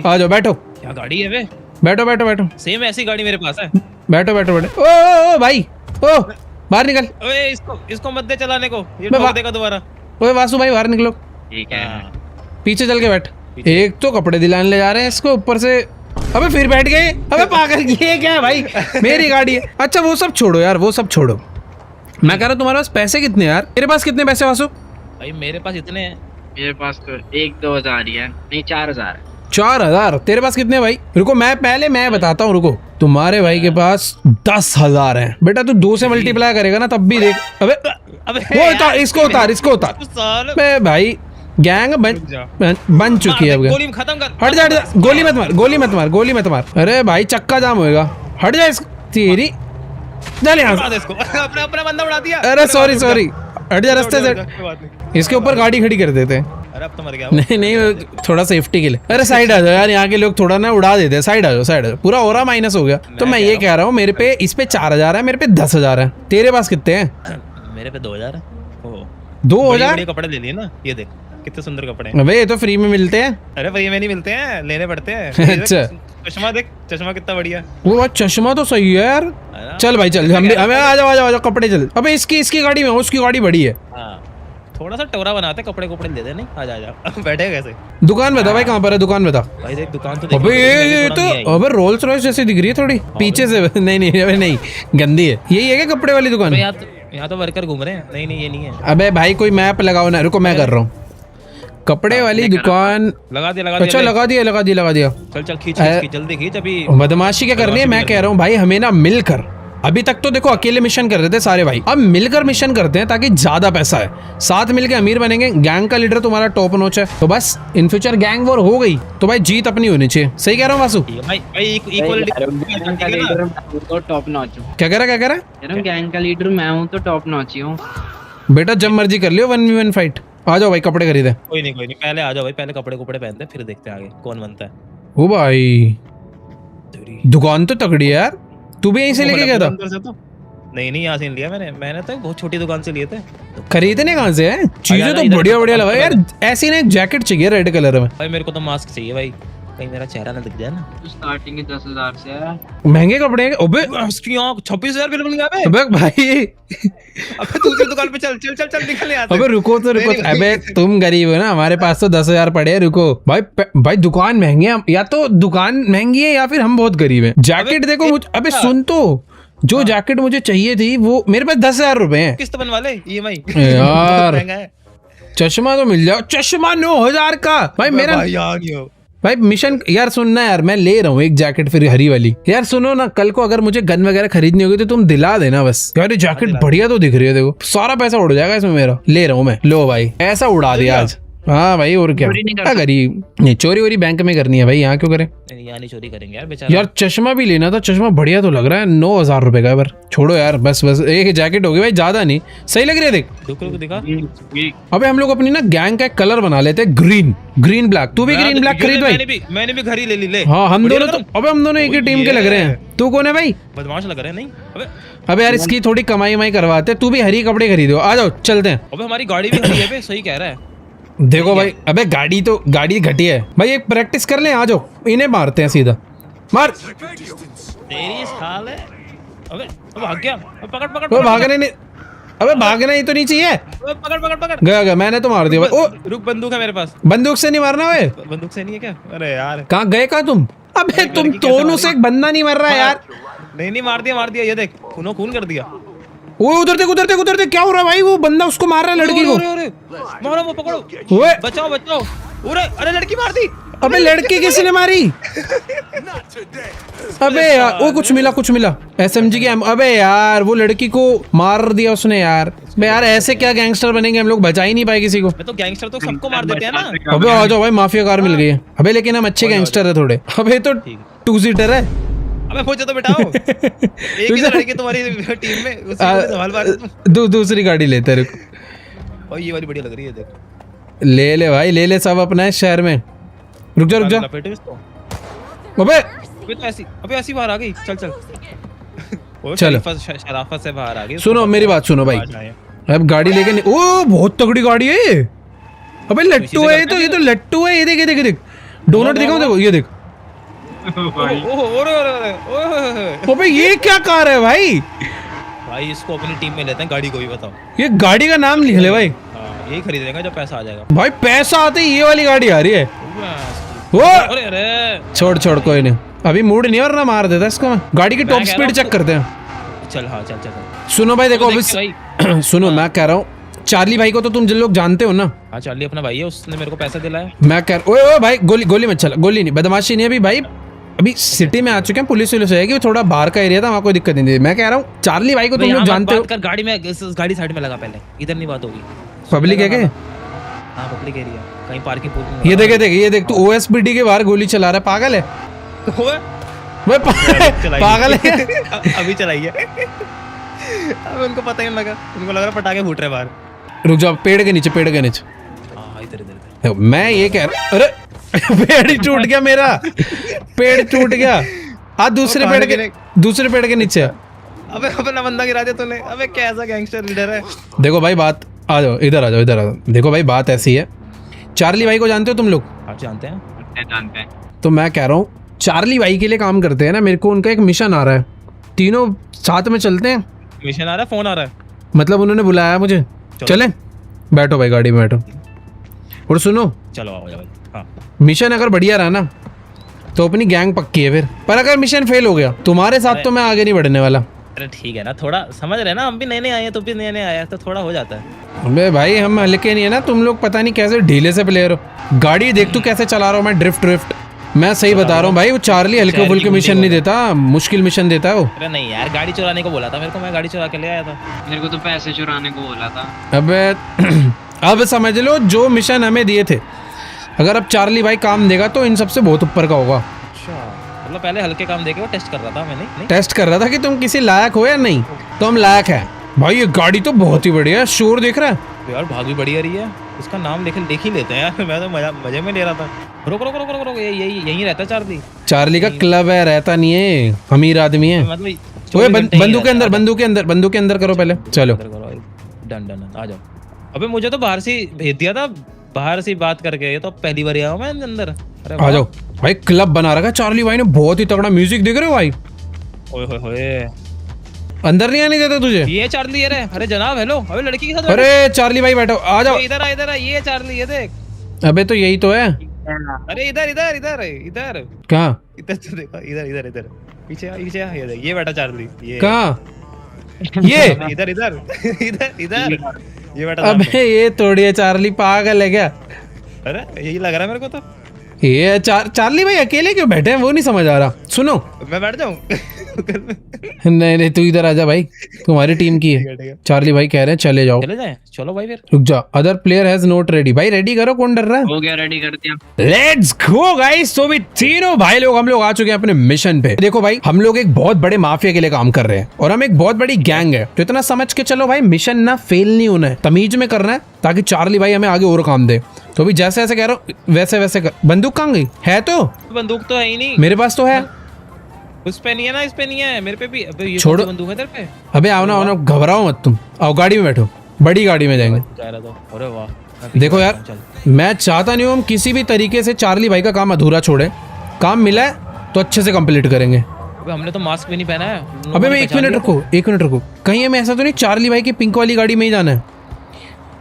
आ जाओ, बैठो। क्या गाड़ी है वे? बैठो। सेम ऐसी गाड़ी मेरे पास है। बैठो। ओ भाई, ओ बाहर निकल। ओए इसको मत दे चलाने को, ये मैं ठोक देगा दोबारा। ओए वासु भाई बाहर निकलो, ठीक है। पीछे चल के बैठ। एक तो कपड़े दिलाने ले जा रहे हैं इसको, ऊपर से अबे फिर बैठ गए। अबे पागल, ये क्या है भाई? मेरी गाड़ी है। अच्छा वो सब छोड़ो यार, वो सब छोड़ो। मैं कह रहा हूँ तुम्हारे पास पैसे कितने यार? तेरे पास कितने पैसे वासु? भाई मेरे पास इतने हैं। मेरे पास तो 1-2 हजार ही है, नहीं 4000 है। 4000? तेरे पास कितने भाई? रुको मैं बताता हूँ, रुको। तुम्हारे भाई के पास 10,000 है बेटा। तू 2 से मल्टीप्लाई करेगा ना तब भी देख। अबे वो उतार, इसको उतार। बे भाई गैंग बन चुकी है अब। गोली खत्म कर। हट जा, गोली मत मार। अरे भाई चक्का जाम होएगा, हट जा। तेरी चल यहाँ से। अपना बंदा उड़ा दिया। अरे सॉरी, हट जा रास्ते से। इसके ऊपर गाड़ी खड़ी कर देते हैं। अरे अब तो मर गया। नहीं, थोड़ा सेफ्टी के लिए। अरे साइड आ जाओ यार, यहाँ के लोग थोड़ा ना उड़ा देते हैं। साइड आ जाओ, पूरा ओरा माइनस हो गया। तो मैं ये कह रहा हूँ, मेरे पे इस पे 4000 है, मेरे पे 10,000 है। तेरे पास कितने हैं? मेरे पे 2000 है। 2000? कपड़े ले लिए ना, ये देख कितने सुंदर कपड़े। अबे ये तो फ्री में मिलते हैं। अरे फ्री में नहीं मिलते हैं, लेने पड़ते हैं। अच्छा, चश्मा देख, चश्मा कितना बढ़िया। वो चश्मा तो सही है यार। चल भाई चल, हमें आ जाओ कपड़े चल। अबे इसकी गाड़ी में, उसकी गाड़ी बड़ी है। थोड़ा सा टोरा बनाते, कपड़े दे दे। नहीं आ जा बैठे कैसे? दुकान बता भाई, कहाँ पर है दुकान बता भाई। देख दुकान तो देख। अबे ये तो अबे रोल्स रॉयस जैसी दिख रही है थोड़ी पीछे से। नहीं गंदी है। यही है क्या कपड़े वाली दुकान? यहाँ तो वर्कर घूम रहे हैं। नहीं ये नहीं है। अबे भाई कोई मैप लगाओ ना, रुको मैं कर रहा हूँ। कपड़े वाली दुकान लगा दिया। अच्छा लगा दिया। चल खींच जल्दी खींच। अभी बदमाशी क्या करनी है? मैं कह रहा हूँ भाई, हमें ना मिलकर अभी तक तो देखो अकेले मिशन कर रहे थे सारे भाई, अब मिलकर मिशन करते हैं ताकि ज्यादा पैसा है, साथ मिलके अमीर बनेंगे। गैंग का लीडर तुम्हारा टॉप नॉच है, तो बस इन फ्यूचर गैंग वॉर हो गई तो भाई जीत अपनी होनी चाहिए। सही कह रहा हूँ वासु? भाई इक्वालिटी गैंग का लीडर मैं हूं तो टॉप नॉच हूं। क्या कह रहा है? कह रहा हूं गैंग का लीडर मैं हूं तो टॉप नॉच ही हूं। बेटा जब मर्जी कर लियो 1v1 फाइट। आ जाओ भाई कपड़े खरीदे। कोई नहीं पहले आ जाओ भाई, पहले कपड़े पहनते हैं फिर देखते हैं आगे कौन बनता है। ओ भाई दुकान तो तगड़ी है यार, तू भी यहीं से लेके गया था? नहीं यहाँ से लिया मैंने तो बहुत छोटी दुकान से लिए थे। खरीदने कहाँ से है? चीजें तो बढ़िया बढ़िया लगा यार। ऐसी ना एक जैकेट चाहिए रेड कलर में। भाई मेरे को तो मास्क चाहिए भाई, कहीं मेरा चेहरा ना दिख जाए ना। तो स्टार्टिंग ही 10,000 से है। महंगे कपड़े हैं। अबे 26,000 बिल्कुल नहीं अबे। अबे भाई अबे दूसरी दुकान पे चल निकल यहाँ से। अबे रुको तो रुको। अबे तुम गरीब हो ना, हमारे पास तो 10,000 पड़े हैं। रुको भाई भाई दुकान महंगी है, या तो दुकान महंगी है या फिर हम बहुत गरीब हैं। जैकेट देखो मुझे, अबे सुन तो, जो जैकेट मुझे चाहिए थी वो मेरे पास 10,000 रुपए हैं। किस्त बनवा ले EMI यार चश्मा तो मिल जाओ, चश्मा 9,000 का भाई मेरा। भाई मिशन यार सुनना यार, मैं ले रहा हूँ एक जैकेट फिर हरी वाली। यार सुनो ना, कल को अगर मुझे गन वगैरह खरीदनी होगी तो तुम दिला देना बस। यार ये जैकेट बढ़िया तो दिख रही है, देखो सारा पैसा उड़ जाएगा इसमें मेरा। ले रहा हूँ मैं। लो भाई ऐसा उड़ा दिया आज। हाँ भाई और क्या गरीब। नहीं चोरी वोरी बैंक में करनी है भाई, यहाँ क्यों करें? यहाँ नहीं चोरी करेंगे यार बेचारा। यार चश्मा भी लेना था, चश्मा बढ़िया तो लग रहा है। 9,000 रुपए का पर छोड़ो यार, बस एक जैकेट होगी भाई, ज्यादा नहीं। सही लग रही है देख। दिखा। अबे हम लोग अपनी ना गैंग का एक कलर बना लेते हैं, ग्रीन ब्लैक। तू भी ग्रीन ब्लैक खरीद भाई। मैंने भी घर ही ले। हाँ हम दोनों तो, अबे हम दोनों एक ही टीम के लग रहे हैं। तू कौन है भाई? बदमाश लग रहे हैं। नहीं अबे यार इसकी थोड़ी कमाई करवाते। तू भी हरी कपड़े खरीदो, आ जाओ चलते हैं। अबे हमारी गाड़ी भी हरी है बे, सही कह रहा है। देखो भाई, अबे गाड़ी घटिया है भाई, एक प्रैक्टिस कर ले। आ जाओ इन्हें मारते हैं सीधा। मार तेरी साल है। अबे भाग गया। पकड़ वो भागने नहीं, अबे भागना ही तो नहीं चाहिए। पकड़ गया मैंने तो मार दिया भाई। ओ रुक, बंदूक है मेरे पास। बंदूक से नहीं मारना है। बंदूक से नहीं है क्या? अरे यार कहाँ गए तुम? अबे तुम दोनों से एक बंदा नहीं मर रहा है यार। नहीं मार दिया ये देख, खून कर दिया। वो उधर देख क्या हो रहा है भाई? वो बंदा उसको मार रहा है, लड़की को। मारो वो, पकड़ो। बचाओ। अरे लड़की मार दी। अबे लड़की किसने मारी? अबे यार वो कुछ मिला SMG के। अबे यार वो लड़की को मार दिया उसने यार। बे यार ऐसे क्या गैंगस्टर बनेंगे हम लोग, बचा ही नहीं पाए किसी को। तो गैंगस्टर तो सबको मार देते हैं ना। अबे आ जाओ भाई, माफिया कार मिल गई है। अबे लेकिन हम अच्छे गैंगस्टर है थोड़े। अबे तो 2 सीटर है। अबे मुझे तो बिठाओ। एक ही लड़की तुम्हारी टीम में, उसी को संभाल पा रहे तुम। दूसरी गाड़ी लेते रुक। और ये वाली बढ़िया लग रही है देख। ले भाई ले सब अपना है शहर में। रुक जा लपेटे इसको। अबे तो ऐसी बाहर आ गई। चल चलो शराफत से बाहर आ गई। सुनो मेरी बात सुनो भाई, अब गाड़ी लेके ओ बहुत तगड़ी गाड़ी है। अबे लट्टू है ये तो लट्टू है। ये देख डोनट दिखाऊं, देखो ये देख। अबे ये क्या कार है भाई? भाई इसको अपनी टीम में लेते हैं, गाड़ी को भी बताओ। ये गाड़ी का नाम लिख ले भाई। यही खरीद लेंगे जब पैसा आ जाएगा। भाई पैसा आते ही ये वाली गाड़ी आ रही है। वो अरे छोड़ कोई नहीं, अभी मूड नहीं और ना मार देता इसको मैं। गाड़ी की टॉप स्पीड चेक करते हैं। चल सुनो भाई देखो अभी सुनो, मैं कह रहा हूँ चार्ली भाई को तो तुम जिन लोग जानते हो ना। हाँ चार्ली अपना भाई है, उसने मेरे को पैसा दिलाया। मैं कह ओए भाई गोली मत चला। गोली नहीं, बदमाशी नहीं अभी भाई। अभी सिटी में आ चुके हैं, पुलिस है कि थोड़ा बाहर का एरिया था, वहाँ कोई दिक्कत नहीं थी। मैं कह रहा हूँ चार्ली भाई को तुम लोग जानते हो। गाड़ी में गाड़ी साइड में लगा, पहले इधर नहीं बात होगी। पब्लिक है क्या? हाँ पब्लिक एरिया, कहीं पार्किंग। ये देख तू OSPD के बाहर गोली चला रहा है, पागल है? पागल है। अभी चलाइए। अब उनको पता ही नहीं लगा, उनको लग रहा पटाखे फूट रहे बाहर। रुक जाओ, पेड़ के नीचे। हाँ इधर। मैं ये कह रहा, अरे पेड़ ही टूट गया मेरा। पेड़ टूट गया। दूसरे पेड़ के नीचे। अबे अपना बंदा गिरा दिया तूने। अबे कैसा गैंगस्टर लीडर है। देखो भाई बात, आ जाओ इधर आ जाओ। देखो भाई बात ऐसी है, चार्ली भाई को जानते हो तुम लोग? आप जानते हैं। तो मैं कह रहा हूँ चार्ली भाई के लिए काम करते हैं ना। मेरे को उनका एक मिशन आ रहा है, तीनों साथ में चलते हैं। मिशन आ रहा है? फोन आ रहा है? मतलब उन्होंने बुलाया मुझे। चलें? बैठो भाई गाड़ी में बैठो। और सुनो, चलो आओ भाई। हाँ मिशन अगर बढ़िया रहा ना तो अपनी गैंग पक्की है फिर। पर अगर मिशन फेल हो गया तुम्हारे साथ तो मैं आगे नहीं बढ़ने वाला। अरे ठीक है ना, थोड़ा समझ रहे ना, हम भी नए आए हैं, तो भी नए आया तो थोड़ा हो जाता है। अबे भाई हम हल्के नहीं है ना, तुम लोग पता नहीं कैसे ढीले से प्लेयर हो। गाड़ी देख तू कैसे चला रहा हूँ मैं, ड्रिफ्ट। मैं सही बता रहा हूँ भाई, वो चार्ली हल्के फुल्के मिशन नहीं देता, मुश्किल मिशन देता है वो। अरे नहीं यार, गाड़ी चुराने को बोला था मेरे को, मैं गाड़ी चुरा के ले आया था। मेरे को तो पैसे चुराने को बोला था। अबे अब समझ लो जो मिशन हमें दिए थे, अगर अब चार्ली भाई काम देगा तो इन सबसे बहुत ऊपर का होगा। अच्छा, मतलब पहले हल्के काम देके वो टेस्ट कर रहा था, मैंने नहीं। टेस्ट कर रहा था कि तुम किसी लायक हो या नहीं, तो हम लायक है भाई। ये गाड़ी तो बहुत ही बढ़िया है, शोर देख रहा है यार, भाग भी बढ़िया रही है। उसका नाम देख ही लेते हैं यार, मैं तो मजे में ले रहा था। रुक रुक रुक रुक रुक, यही रहता है चार्ली। चार्ली का क्लब है, रहता नहीं है, अमीर आदमी है। मतलब ओए बंदूक के अंदर, बंदूक के अंदर करो पहले। चलो डन डन, आ जाओ। अबे मुझे तो बाहर से भेज दिया था, बाहर से बात करके। ये तो पहली बार आया हूं मैं अंदर। अरे आ जाओ भाई, क्लब बना रखा चार्ली भाई ने, बहुत ही तगड़ा म्यूजिक देख रहे हो भाई। ओए होए होए, अंदर नहीं आने देता तुझे। ये चार्ली है रे। अरे जनाब हेलो, अबे लड़की के साथ अरे चार्ली भाई बैठो, आ जाओ। इधर आ, इधर आ, ये चार्ली, ये देख। अबे तो यही तो है। अरे इधर इधर इधर इधर कहाँ इधर तो देखो, इधर इधर इधर पीछे पीछे, ये देख, ये बैठा चार्ली। ये कहाँ ये इधर इधर इधर इधर ये बैठा। अबे ये थोड़ी है, चार्ली पागल है क्या? अरे यही लग रहा है मेरे को तो। ये चार्ली भाई अकेले क्यों बैठे हैं वो नहीं समझ आ रहा। सुनो, मैं बैठ जाऊं? नहीं नहीं, तू इधर आजा भाई, तुम्हारी टीम की है। ठीक है। चार्ली भाई कह रहे हैं चले जाओ। चले जाएं, चलो भाई फिर। रुक जा, other player has note ready. भाई रेडी करो, कौन डर रहा है? हो गया, रेडी कर दिया। Let's go guys. तो भी तीनों भाई लोग हम लोग आ चुके हैं अपने मिशन पे। देखो भाई, हम लोग एक बहुत बड़े माफिया के लिए काम कर रहे हैं और हम एक बहुत बड़ी गैंग है, तो इतना समझ के चलो भाई, मिशन ना फेल नहीं होना है, तमीज में करना है, ताकि चार्ली भाई हमें आगे और काम दे। तो भी जैसे ऐसे कह रहा हूँ वैसे वैसे कर। बंदूक कहाँ गई? है तो बंदूक तो है ही नहीं मेरे पास तो है। उस पे नहीं है ना, इस पे नहीं है, मेरे पे भी। अबे ये छोड़ो। कौन सी बंदूक है तेरे पे? अबे आओ ना आओ ना, घबराओ मत तुम, आओ गाड़ी में बैठो, बड़ी गाड़ी में जाएंगे। कह रहा था। अरे वाह, मैं पीछे देखो बैठा यार, हूं, चल। मैं चाहता नहीं हूँ हम किसी भी तरीके से चार्ली भाई का काम अधूरा छोड़े। काम मिला है तो अच्छे से कंप्लीट करेंगे। अबे हमने तो मास्क भी नहीं पहना है। अबे मैं एक मिनट रुको, एक मिनट रुको, कहीं हमें ऐसा तो नहीं चार्ली भाई की पिंक वाली गाड़ी में ही जाना है?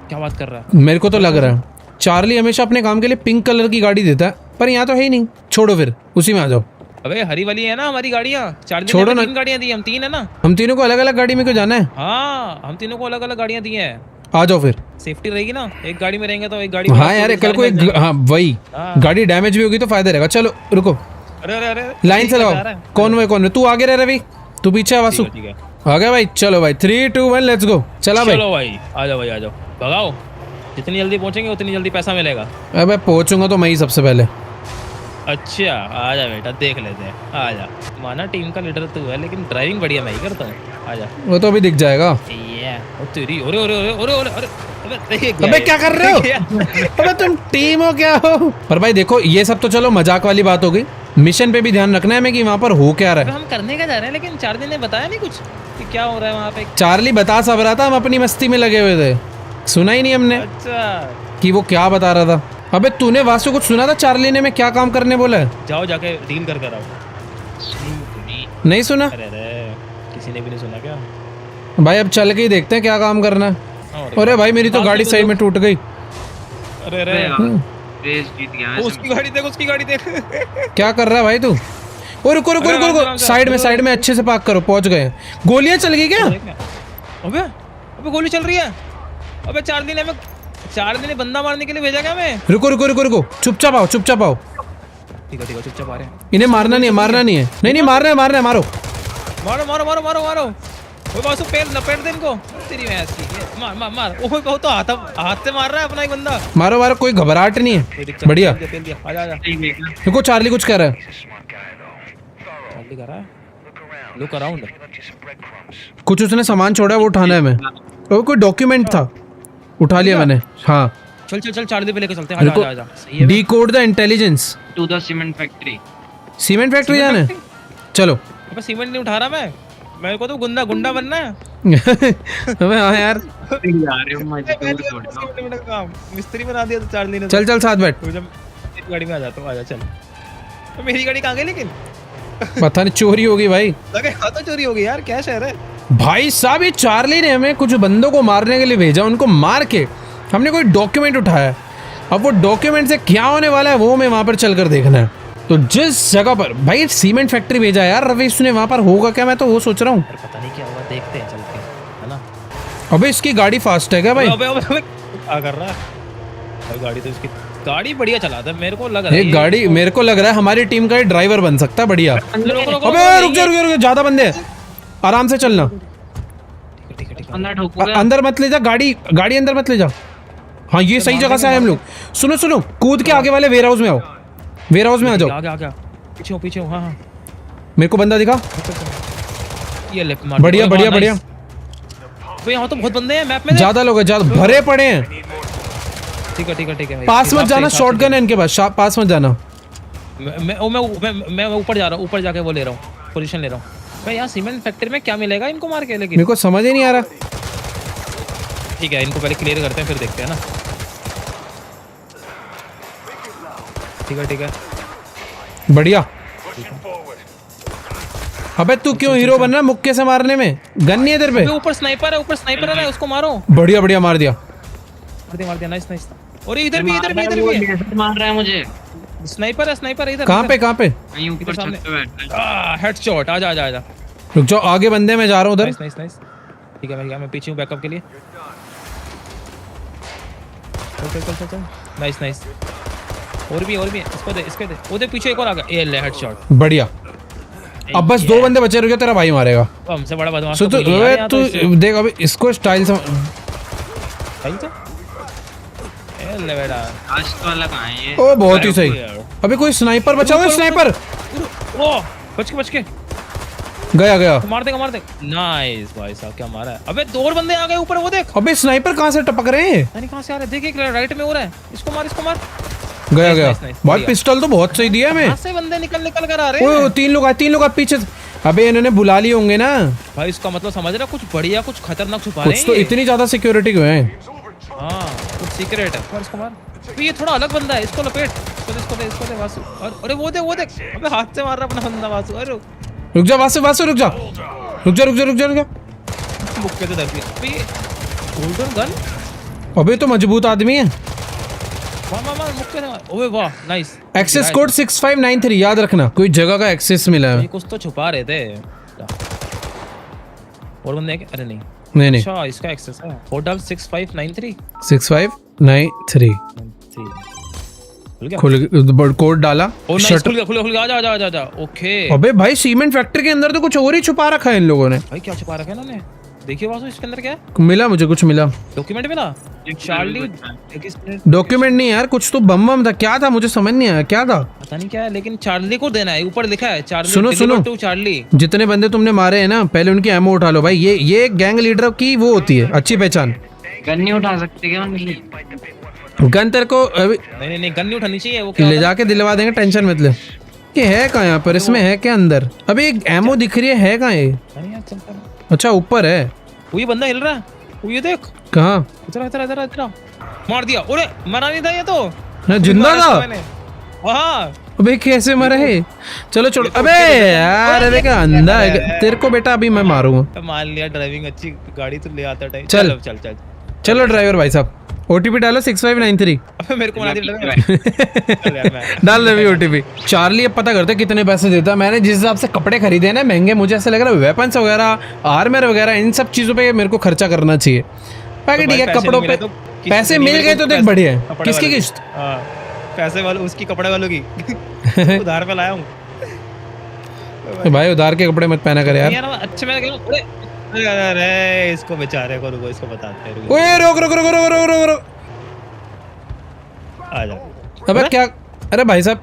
क्या बात कर रहा है? मेरे को तो लग रहा है चार्ली हमेशा अपने काम के लिए पिंक कलर की गाड़ी देता है, पर यहाँ तो है ही नहीं। छोड़ो फिर, उसी में आ जाओ। अबे हरी वाली है ना हमारी गाड़ियाँ। चार्ली छोड़ो ने ना। 3 गाड़ियाँ दी, हम 3 है ना। हम तीनों को अलग अलग गाड़ी में क्यों जाना है? हाँ, हम तीनों को अलग अलग गाड़ियाँ दी हैं। आ जाओ फिर। सेफ्टी रहेगी ना, एक गाड़ी में रहेंगे तो एक गाड़ी में। हाँ यार, कल को एक, हाँ वही, हाँ। गाड़ी डैमेज भी होगी तो फायदा रहेगा। चलो रुको, अरे अरे अरे, लाइन से ठीक है, जा लगाओ। रहा है। कौन है? तू आगे रह रवि, तू पीछे है वासु। ठीक है। आ गया भाई, चलो भाई 3 2 1 लेट्स गो। चला भाई। चलो भाई, आ जाओ भाई, आ जाओ, भगाओ। जितनी जल्दी पहुंचेंगे उतनी जल्दी पैसा मिलेगा। अबे पहुंचूंगा तो मैं ही सबसे पहले। अच्छा, आ जा बेटा, देख लेते हैं। आ जा, माना टीम का लीडर तू है, लेकिन ड्राइविंग बढ़िया मैं ही करता हूँ। आ जा। वो तो अभी दिख जाएगा। ये ओ तेरी, अरे अरे अरे अरे अरे अरे, अबे क्या कर रहे हो? अबे तुम टीम हो क्या हो? पर भाई देखो, ये सब तो चलो मजाक वाली बात हो गई, मिशन पे भी ध्यान रखना है हमें कि वहाँ पर हो क्या रहा है। हम करने का जा रहे हैं, लेकिन चार्ली ने बताया नहीं कुछ कि क्या हो रहा है वहाँ पे। चार्ली बता सब रहा था, हम अपनी मस्ती में लगे हुए थे, सुना ही नहीं हमने अच्छा, कि वो क्या बता रहा था। अबे तूने वासु कुछ सुना था चार्ली ने मैं क्या काम करने बोला है? जाओ जाके डील कर कर आओ। नहीं सुना? अरे अरे, किसी ने भी नहीं सुना क्या? भाई अब चल के ही देखते हैं क्या काम करना है। अरे भाई मेरी तो गाड़ी साइड में टूट गई। अरे अरे, रेस जीत गया है। उसकी गाड़ी देख, उसकी गाड़ी देख। क्या कर रहा है भाई तू? ओ रुको रुको रुको रुको, साइड में अच्छे से पार्क करो, पहुंच गए। गोलियां चल गई क्या? अबे अबे गोली चल रही है। अबे चार्ली ने बंदा मारने के लिए भेजा क्या हमें? रुको रुको रुको रुको, चुपचाप आओ, चुपचाप आओ। ठीक है चुपचाप आ रहे हैं। इन्हें मारना नहीं है, मारना नहीं है। नहीं मारना है, मारो मारो मारो मारो मारो मारो। ओए बासु, पैर लपेट दे इनको। तेरी भैंस की, मार मार मार। ओए बहुत तो हाथ से मार रहा है अपना ही बंदा। मारो मारो, कोई घबराहट नहीं है। बढ़िया। आजा आजा। देखो चार्ली कुछ कह रहा है। चार्ली कर रहा है, लुक अराउंड। कुछ उसने सामान छोड़ा है, वो उठाना है हमें। वो कोई डॉक्यूमेंट था, उठा लिया मैंने। हाँ चल चल चल, चार्ली पे लेके चलते हैं। आजा आजा। सही है। Decode the intelligence. To the cement factory. Cement factory जाना है? चलो। अबे सीमेंट नहीं उठा रहा मैं, मेरे को तो गुंडा बनना है। अबे हाँ यार, काम मिस्त्री बना दिया तो चार्ली ने। चल चल साथ बैठ। तू जब गाड़ी में आ जाता हूँ, आजा चल। तो मेरी गाड़ी कहाँ गई लेकिन? पता नहीं, चोरी होगी भाई। लगे हाँ तो चोरी हो गई यार, क्या शहर है भाई साहब। ये चार्ली ने हमें कुछ बंदों को मारने के लिए भेजा, उनको मार के हमने कोई डॉक्यूमेंट उठाया। अब वो डॉक्यूमेंट से क्या होने वाला है वो हमें वहां पर चलकर देखना है। तो जिस जगह पर भाई सीमेंट फैक्ट्री भेजा यार रवीश ने, वहां पर होगा क्या? मैं तो वो सोच रहा हूँ। पता नहीं क्या होगा, देखते हैं, चलते हैं, है ना? अबे इसकी गाड़ी फास्ट है क्या भाई? अबे क्या कर रहा है भाई? गाड़ी तो इसकी गाड़ी बढ़िया चलाता है, मेरे को लग रहा है ये गाड़ी मेरे को लग रहा है हमारी टीम का ड्राइवर बन सकता है बढ़िया। अबे रुक जा ज्यादा बंदे हैं, आराम से चलना। ठीक है अंदर ठोकूंगा। अंदर मत ले जा, गाड़ी अंदर मत ले जा। हाँ ये सही जगह से आए हम लोग। सुनो कूद के आगे वाले वेयर हाउस में आओ, वेयर हाउस में आ जाओ। आगे पीछे हूँ। हाँ मेरे को बंदा दिखा। ये लेफ्ट मार। बढ़िया तो यहाँ तो बहुत बंदे हैं मैप में। ज्यादा लोग हैं, ज्यादा भरे पड़े हैं। ठीक है भाई। पास मत जाना, शॉटगन है इनके पास, पास मत जाना। मैं ऊपर जा रहा हूँ, ऊपर जाके वो ले रहा हूँ, पोजीशन ले रहा हूँ। भाई यहाँ सीमेंट फैक्ट्री में क्या मिलेगा इनको मार के? लेकिन मेरे को समझ ही नहीं आ रहा। ठीक है, इनको पहले क्लियर करते हैं फिर देखते हैं ना। ठीक है बढ़िया। अबे तू क्यों हीरो बन रहा है मुक्के से मारने में? गन नहीं है तेरे पे? ऊपर स्नाइपर है ना, उसको मारो। बढ़िया मार दिया। मार दिया। नाइस। और इधर भी मार रहा है मुझे। स्नाइपर है इधर। कहाँ पे? कहीं ऊपर छत पे बैठा है। हेडशॉट। आजा। रुक जाओ, आगे बंदे में जा रहा हूँ उधर। नाइस। ठीक है मैं पीछे हूँ बैकअप के लिए। चल। नाइस। और भी है। इसको दे। वो देख पीछे एक और आ गया। ये ले हेडशॉट। बढ़िया। अब बस 2 बंदे बचे, रुक जा, तेरा भाई मारेगा। हमसे बड़ा बदमाश तू देख अभी इसको स्टाइल से। ले बेटा। लास्ट वाला कहाँ है ये? ओ बहुत ही सही। अबे कोई स्नाइपर बचा हुआ है, स्नाइपर। ओ बच के गया। मार देगा। नाइस भाई साहब, क्या मारा है। अबे 2 और बंदे आ गए ऊपर, वो देख। अबे स्नाइपर कहाँ से टपक रहे हैं? नहीं कहाँ से आ रहे? देख एक राइट में हो रहा है। इसको मार। गया। nice, भाई पिस्टल तो बहुत सही दिया हमें। कहाँ से बंदे निकल कर आ रहे हैं? ओ 3 लोग आए पीछे। अबे इन्होंने बुला लिए होंगे ना भाई। इसका मतलब समझ रहा, कुछ बढ़िया कुछ खतरनाक छुपा रहे कुछ हैं तो ये। इतनी ज्यादा सिक्योरिटी क्यों है? हाँ कुछ सीक्रेट है। मार इसको। तो ये थोड़ा अलग बंदा है, इसको लपेट। इसको दे वासु। और अरे वो देख। अबे हाथ से मार रहा अपना बंदा वासु। अरे रुक जा वासु रुक जा। मुक्के से दब गया। अबे ये गोल्डन गन। अबे तो मजबूत आदमी है। मार मुक्के से मार। ओए वाह नाइस। एक्सेस कोड 6593 याद रखना, कोई जगह का एक्सेस मिला है। ये कुछ तो छुपा रहे थे। और बंदे हैं क्या? अरे नहीं। अच्छा इसका एक्सेस है। होटल 6593 6593 खुल कोड डाला। खुल गया। आजा। ओके। अबे भाई सीमेंट फैक्ट्री के अंदर तो कुछ और ही छुपा रखा है इन लोगों ने। भाई क्या छुपा रखा है इन्होंने? देखिए वासु, इसके अंदर क्या है? मिला मुझे, कुछ मिला। डॉक्यूमेंट मिला। चार्ली डॉक्यूमेंट नहीं यार, कुछ तो बम था। क्या था मुझे समझ नहीं आया क्या था। पता नहीं क्या है, लेकिन चार्ली को देना है। ऊपर लिखा है चार्ली। सुनो टू चार्ली। जितने बंदे तुमने मारे हैं ना, पहले उनकी एमओ उठा लो भाई। ये गैंग लीडर की वो होती है अच्छी पहचान। गन नहीं उठा सकते क्या उनकी? गन तेरे को अभी नहीं गन नहीं उठानी चाहिए। वो ले जाके दिलवा देंगे, टेंशन मत ले। ये है कहाँ यहाँ पर? इसमें है क्या अंदर? अभी एक एमओ दिख रही है कहाँ ये? अच्छा ऊपर है। वो ये बंदा हिल रहा है, वो ये देख। कहाँ? इधर मार दिया। अरे मरा नहीं था ये तो। ना जिंदा था। हाँ अबे कैसे मरा है? चलो छोड़। अबे यार अरे क्या अंधा है तेरे को बेटा, अभी मैं मारूंगा। मान लिया ड्राइविंग अच्छी गाड़ी तो ले आता टाइम। चल चलो ड्राइवर भाई साहब, ओटीपी डालो 6593। अबे मेरे को बना दिया। डाल रहे ओटीपी। चार्ली अब पता करते कितने पैसे देता है। मैंने जिस हिसाब से कपड़े खरीदे हैं ना महंगे, मुझे ऐसा लग रहा है वेपन्स वगैरह, आर्मर वगैरह, इन सब चीजों पे मेरे को खर्चा करना चाहिए। बाकी ठीक है, कपड़ों पे पैसे मिल गए तो देख बढ़िया है। किसकी किस्त? पैसे वालों, उसकी कपड़े वालों की। उधार पे लाया हूँ भाई। उधार के कपड़े मत पहना कर यार। अच्छे मैं अरे इसको बेचारे को रुको, इसको बताते हैं। ओए रोक। आ जा। अबे क्या? अरे भाई साहब,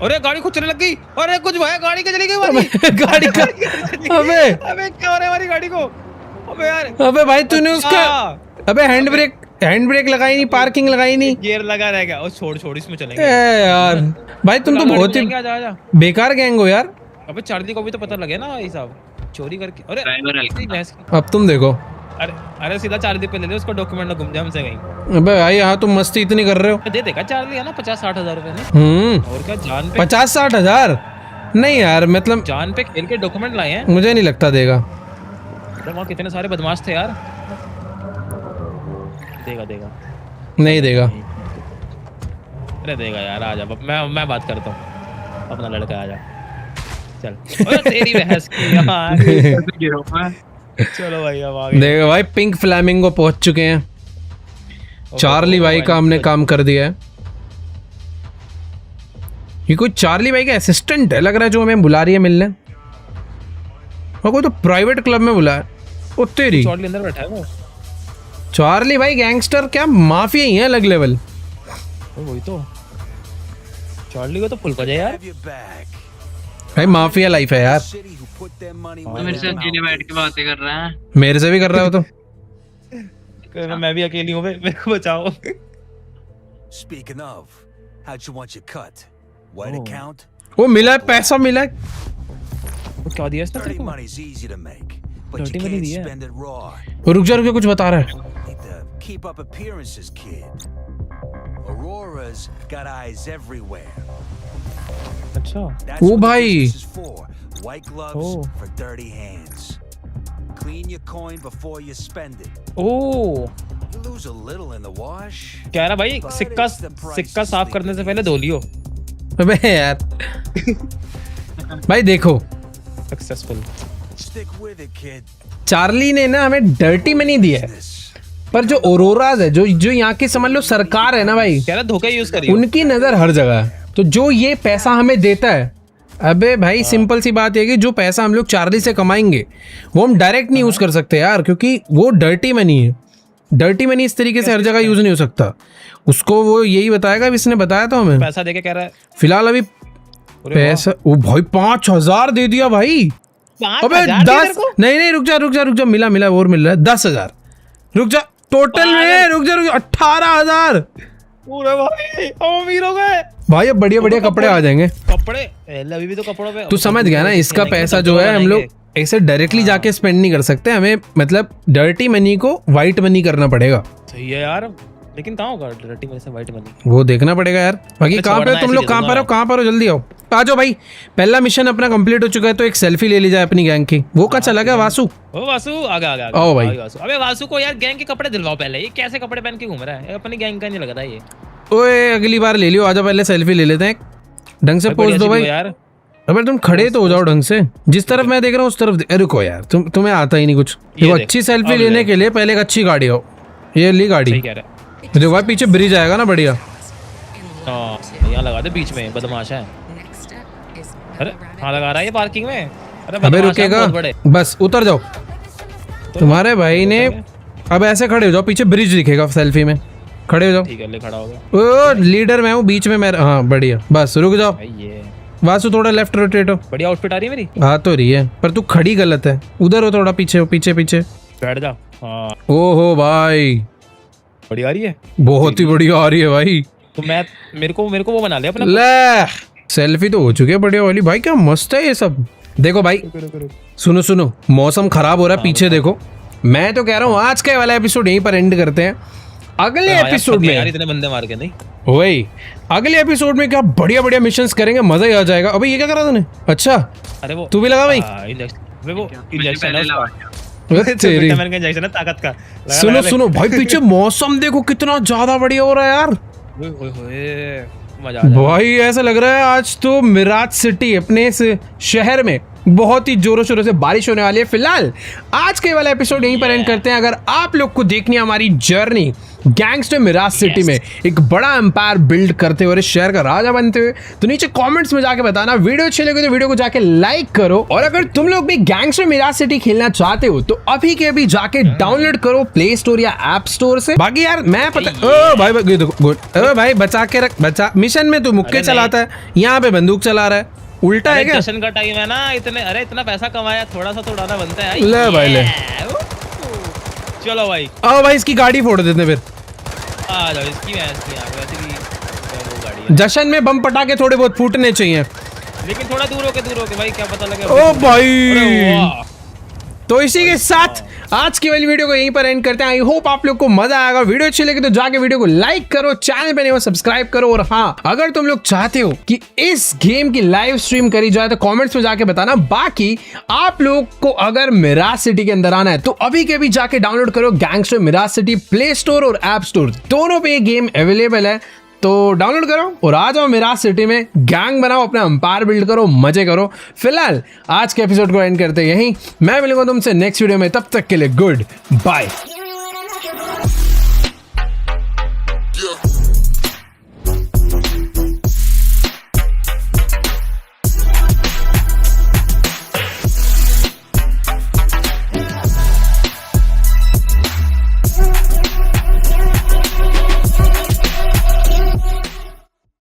अरे गाड़ी खुद चलने लग गई। अरे कुछ भाई गाड़ी के चली गई हमारी। गाड़ी का अबे क्या हो रहा है हमारी गाड़ी को? अबे यार। अबे भाई तूने उसका अबे हैंड ब्रेक लगाई नहीं, पार्किंग लगाई नहीं, गियर लगा रहेगा। और छोड़ इसमें चलेंगे यार। भाई तुम तो बहुत ही बेकार गैंग हो यार। अबे चार्ली को भी तो पता लगे ना ये सब चोरी करके। अरे अब तुम देखो। अरे सीधा चार्ली पे ले ले उसको, डॉक्यूमेंट ना घूम जाए हमसे कहीं। अबे भाई यहाँ तुम मस्ती इतनी कर रहे हो। दे देगा चार्ली है ना 50-60 हजार रुपए ने। और क्या जान पे 50-60 हजार? नहीं यार, मतलब जान पे खेल के डॉक्यूमेंट लाए हैं। मुझे नहीं लगता देगा। वहाँ कितने सारे बदमाश थे यार। देगा नहीं देगा। अरे देगा यार। आजा मैं बात करता हूँ अपना लड़का। आजा चल। अरे तेरी बहस की यार। चलो भाई अब आगे देखो भाई, पिंक फ्लैमिंगो पहुंच चुके हैं। चार्ली भाई का हमने काम कर दिया है। ये कोई चार्ली भाई का असिस्टेंट है लग रहा है जो हमें बुला रही है मिलने, और कोई तो प्राइवेट क्लब में बुलाया। ओ तेरी, चार्ली अंदर बैठा है वो। चार्ली भाई गैंगस्टर क्या माफिया ही है अलग लेवल। वही तो, चार्ली को तो फुल बजा यार। Have your back. भाई माफिया लाइफ है यार। City who put their money तो where मेरे their साथ mouth चीनी बैठ के बातें कर रहा है। मेरे से भी कर रहा हो तो मैं भी अकेली हूँ, मेरे को बचाओ। is. Speaking of, how'd you want your cut? White Oh. account? वो मिला है, पैसा मिला है। वो क्या दिया इसने तेरे Dirty को? money's easy to make, but Dirty you money can't दिया। spend it raw. वो रुक जा कुछ बता रहा है। Need to keep up appearances, kid. Aurora's got eyes everywhere. अच्छा, That's Oh, what the bhai. business is for. White gloves Oh. for dirty hands. Clean your coin before you spend it. O You lose a little in the wash. कह रहा भाई सिक्का साफ करने से पहले धो लियो। अबे यार भाई देखो, successful. Stick with it, kid. Charlie ने ना हमें डर्टी मनी दिया है, Business. पर जो ओरोराज है, जो जो यहाँ की समझ लो सरकार है ना भाई, कह रहा धोखा यूज करियो। उनकी नजर हर जगह है। तो जो ये पैसा हमें देता है, अबे भाई सिंपल सी बात है कि जो पैसा हम लोग चार्ली से कमाएंगे वो हम डायरेक्ट नहीं यूज कर सकते यार, क्योंकि वो डर्टी मनी है। डर्टी मनी इस तरीके से हर जगह यूज नहीं हो सकता। उसको वो यही बताएगा, अब इसने बताया तो हमें। पैसा देके कह रहा है फिलहाल अभी पैसा, ओ भाई 5,000 दे दिया भाई। अबे 10, नहीं रुक जा, मिला और मिल रहा है 10,000। रुक जा, टोटल में रुक जा 18,000 पूरे भाई अमीर हो गए भाई। अब बढ़िया कपड़े आ जाएंगे। कपड़े अभी भी तो कपड़ों पे तू समझ गया ना, इसका पैसा जो है हम लोग ऐसे डायरेक्टली जाके स्पेंड नहीं कर सकते, हमें मतलब डर्टी मनी को वाइट मनी करना पड़ेगा। सही है यार, लेकिन कहाँ होगा डर्टी मनी से वाइट मनी? वो देखना पड़ेगा यार। बाकी तो कहाँ पे हो छोड़ना तुम ऐसे लोग? दे कहाँ दूंगा पर हो जल्दी आओ, आ जाओ भाई। पहला मिशन अपना कंप्लीट हो चुका है, तो एक सेल्फी ले ली जाए अपनी गैंग की। वो कहाँ चला गया वासु? ओ वासु आगे आओ भाई। वासु। अबे वासु को यार गैंग के कपड़े दिलवाओ पहले। ये कैसे कपड़े पहन के घूम रहा है? अपनी गैंग का नहीं लग रहा ये। ओए अगली बार ले लियो, आजा पहले सेल्फी ले लेते हैं, ढंग से पोज दो भाई। यार अबे तुम खड़े तो हो जाओ ढंग से, जिस तरफ मैं देख रहा हूँ उस तरफ रुको यार, तुम्हें आता ही नहीं कुछ। देखो देख, अच्छी सेल्फी अब लेने ले। के लिए पहले एक अच्छी गाड़ी हो, ये ली गाड़ी। सही कह रहा है। देखो भाई पीछे ब्रिज आएगा ना बढ़िया। हाँ यहाँ लगा दे बीच में, बदमाश है। अरे हाँ लगा रहा है ये पार्किंग में। अरे अबे बदमाश है रुकेगा, बहुत बड़े। बस उतर जाओ। तुम्हारे भाई ने अब ऐसे खड़े हो जाओ, पीछे ब्रिज दिखेगा सेल्फी में, खड़े हो जाओ। ठीक है ले खड़ा हो गया ओ लीडर मैं हूँ, बीच में मैं। हाँ बढ़िया, बस रुक जाओ। भाई। ये वासु थोड़ा लेफ्ट रोटेट हो। बढ़िया आउटफिट आ रही है मेरी। हाँ तो रही है, पर तू खड़ी गलत है, उधर हो थोड़ा, पीछे हो, पीछे बैठ जा। हाँ ओहो भाई बढ़िया आ रही है, बहुत ही बढ़िया आ रही है भाई। तो मैं मेरे को वो बना लिया अपना। ले सेल्फी तो हो चुकी है बढ़िया वाली भाई, क्या मस्त है ये सब। देखो भाई सुनो, मौसम खराब हो रहा है, पीछे देखो। मैं तो कह रहा हूँ आज का वाला एपिसोड यहीं पर एंड करते हैं। अगले एपिसोड में यार इतने बंदे मार के नहीं, वही अगले एपिसोड में क्या बढ़िया मिशंस करेंगे, मजा ही आ जाएगा। अबे ये क्या करा तूने? अच्छा अरे वो तू भी लगा भाई? वो इंजेक्शन है अरे तेरी। विटामिन का इंजेक्शन है ताकत का। सुनो भाई पीछे मौसम देखो कितना ज्यादा बढ़िया हो रहा है यार। ओए मजा आ जाएगा। भाई ऐसा लग रहा है आज तो मिराज सिटी अपने इस शहर में बहुत ही जोरों शोरों से बारिश होने वाली है। फिलहाल आज के वाला एपिसोड यहीं पर एंड करते हैं। अगर आप लोग को देखनी है हमारी जर्नी गैंगस्टर मिराज सिटी में एक बड़ा एम्पायर बिल्ड करते हुए, इस शहर का राजा बनते हुए, तो नीचे कमेंट्स में जाके बताना। वीडियो अच्छी लगे तो वीडियो को जाके लाइक करो, और अगर तुम लोग भी गैंगस्टर मिराज सिटी खेलना चाहते हो तो अभी के अभी जाके डाउनलोड करो प्ले स्टोर या ऐप स्टोर से। बाकी यार मैं पता ओ भाई देखो ओ भाई बचा के रख, बचा। मिशन में तू मुक्के चलाता है, यहाँ पे बंदूक चला रहा है, उल्टा है क्या? जश्न का टाइम है ना, इतना पैसा कमाया, थोड़ा सा तो उड़ाना बनता है। ले भाई ले, चलो भाई आओ भाई इसकी गाड़ी फोड़ देते फिर। आ जाओ, इसकी वैसे भी वो गाड़ी है। जश्न में बम पटाखे थोड़े बहुत फूटने चाहिए, लेकिन थोड़ा दूर होके भाई, क्या पता लगे। ओ भाई अरे वाह। तो इसी के साथ आज की वाली वीडियो को यहीं पर एंड करते हैं। आई होप आप लोग को मजा आएगा। वीडियो अच्छी लगी तो जाके वीडियो को लाइक करो, चैनल पे नहीं हो सब्सक्राइब करो, और हाँ अगर तुम लोग चाहते हो कि इस गेम की लाइव स्ट्रीम करी जाए तो कमेंट्स में जाके बताना। बाकी आप लोग को अगर मिराज सिटी के अंदर आना है तो अभी के भी जाके डाउनलोड करो Gangster Mirage City, Play Store और ऐप स्टोर दोनों पे ये गेम अवेलेबल है। तो डाउनलोड करो और आ जाओ मिराज सिटी में, गैंग बनाओ, अपना एम्पायर बिल्ड करो, मजे करो। फिलहाल आज के एपिसोड को एंड करते यहीं, मैं मिलूंगा तुमसे नेक्स्ट वीडियो में, तब तक के लिए गुड बाय।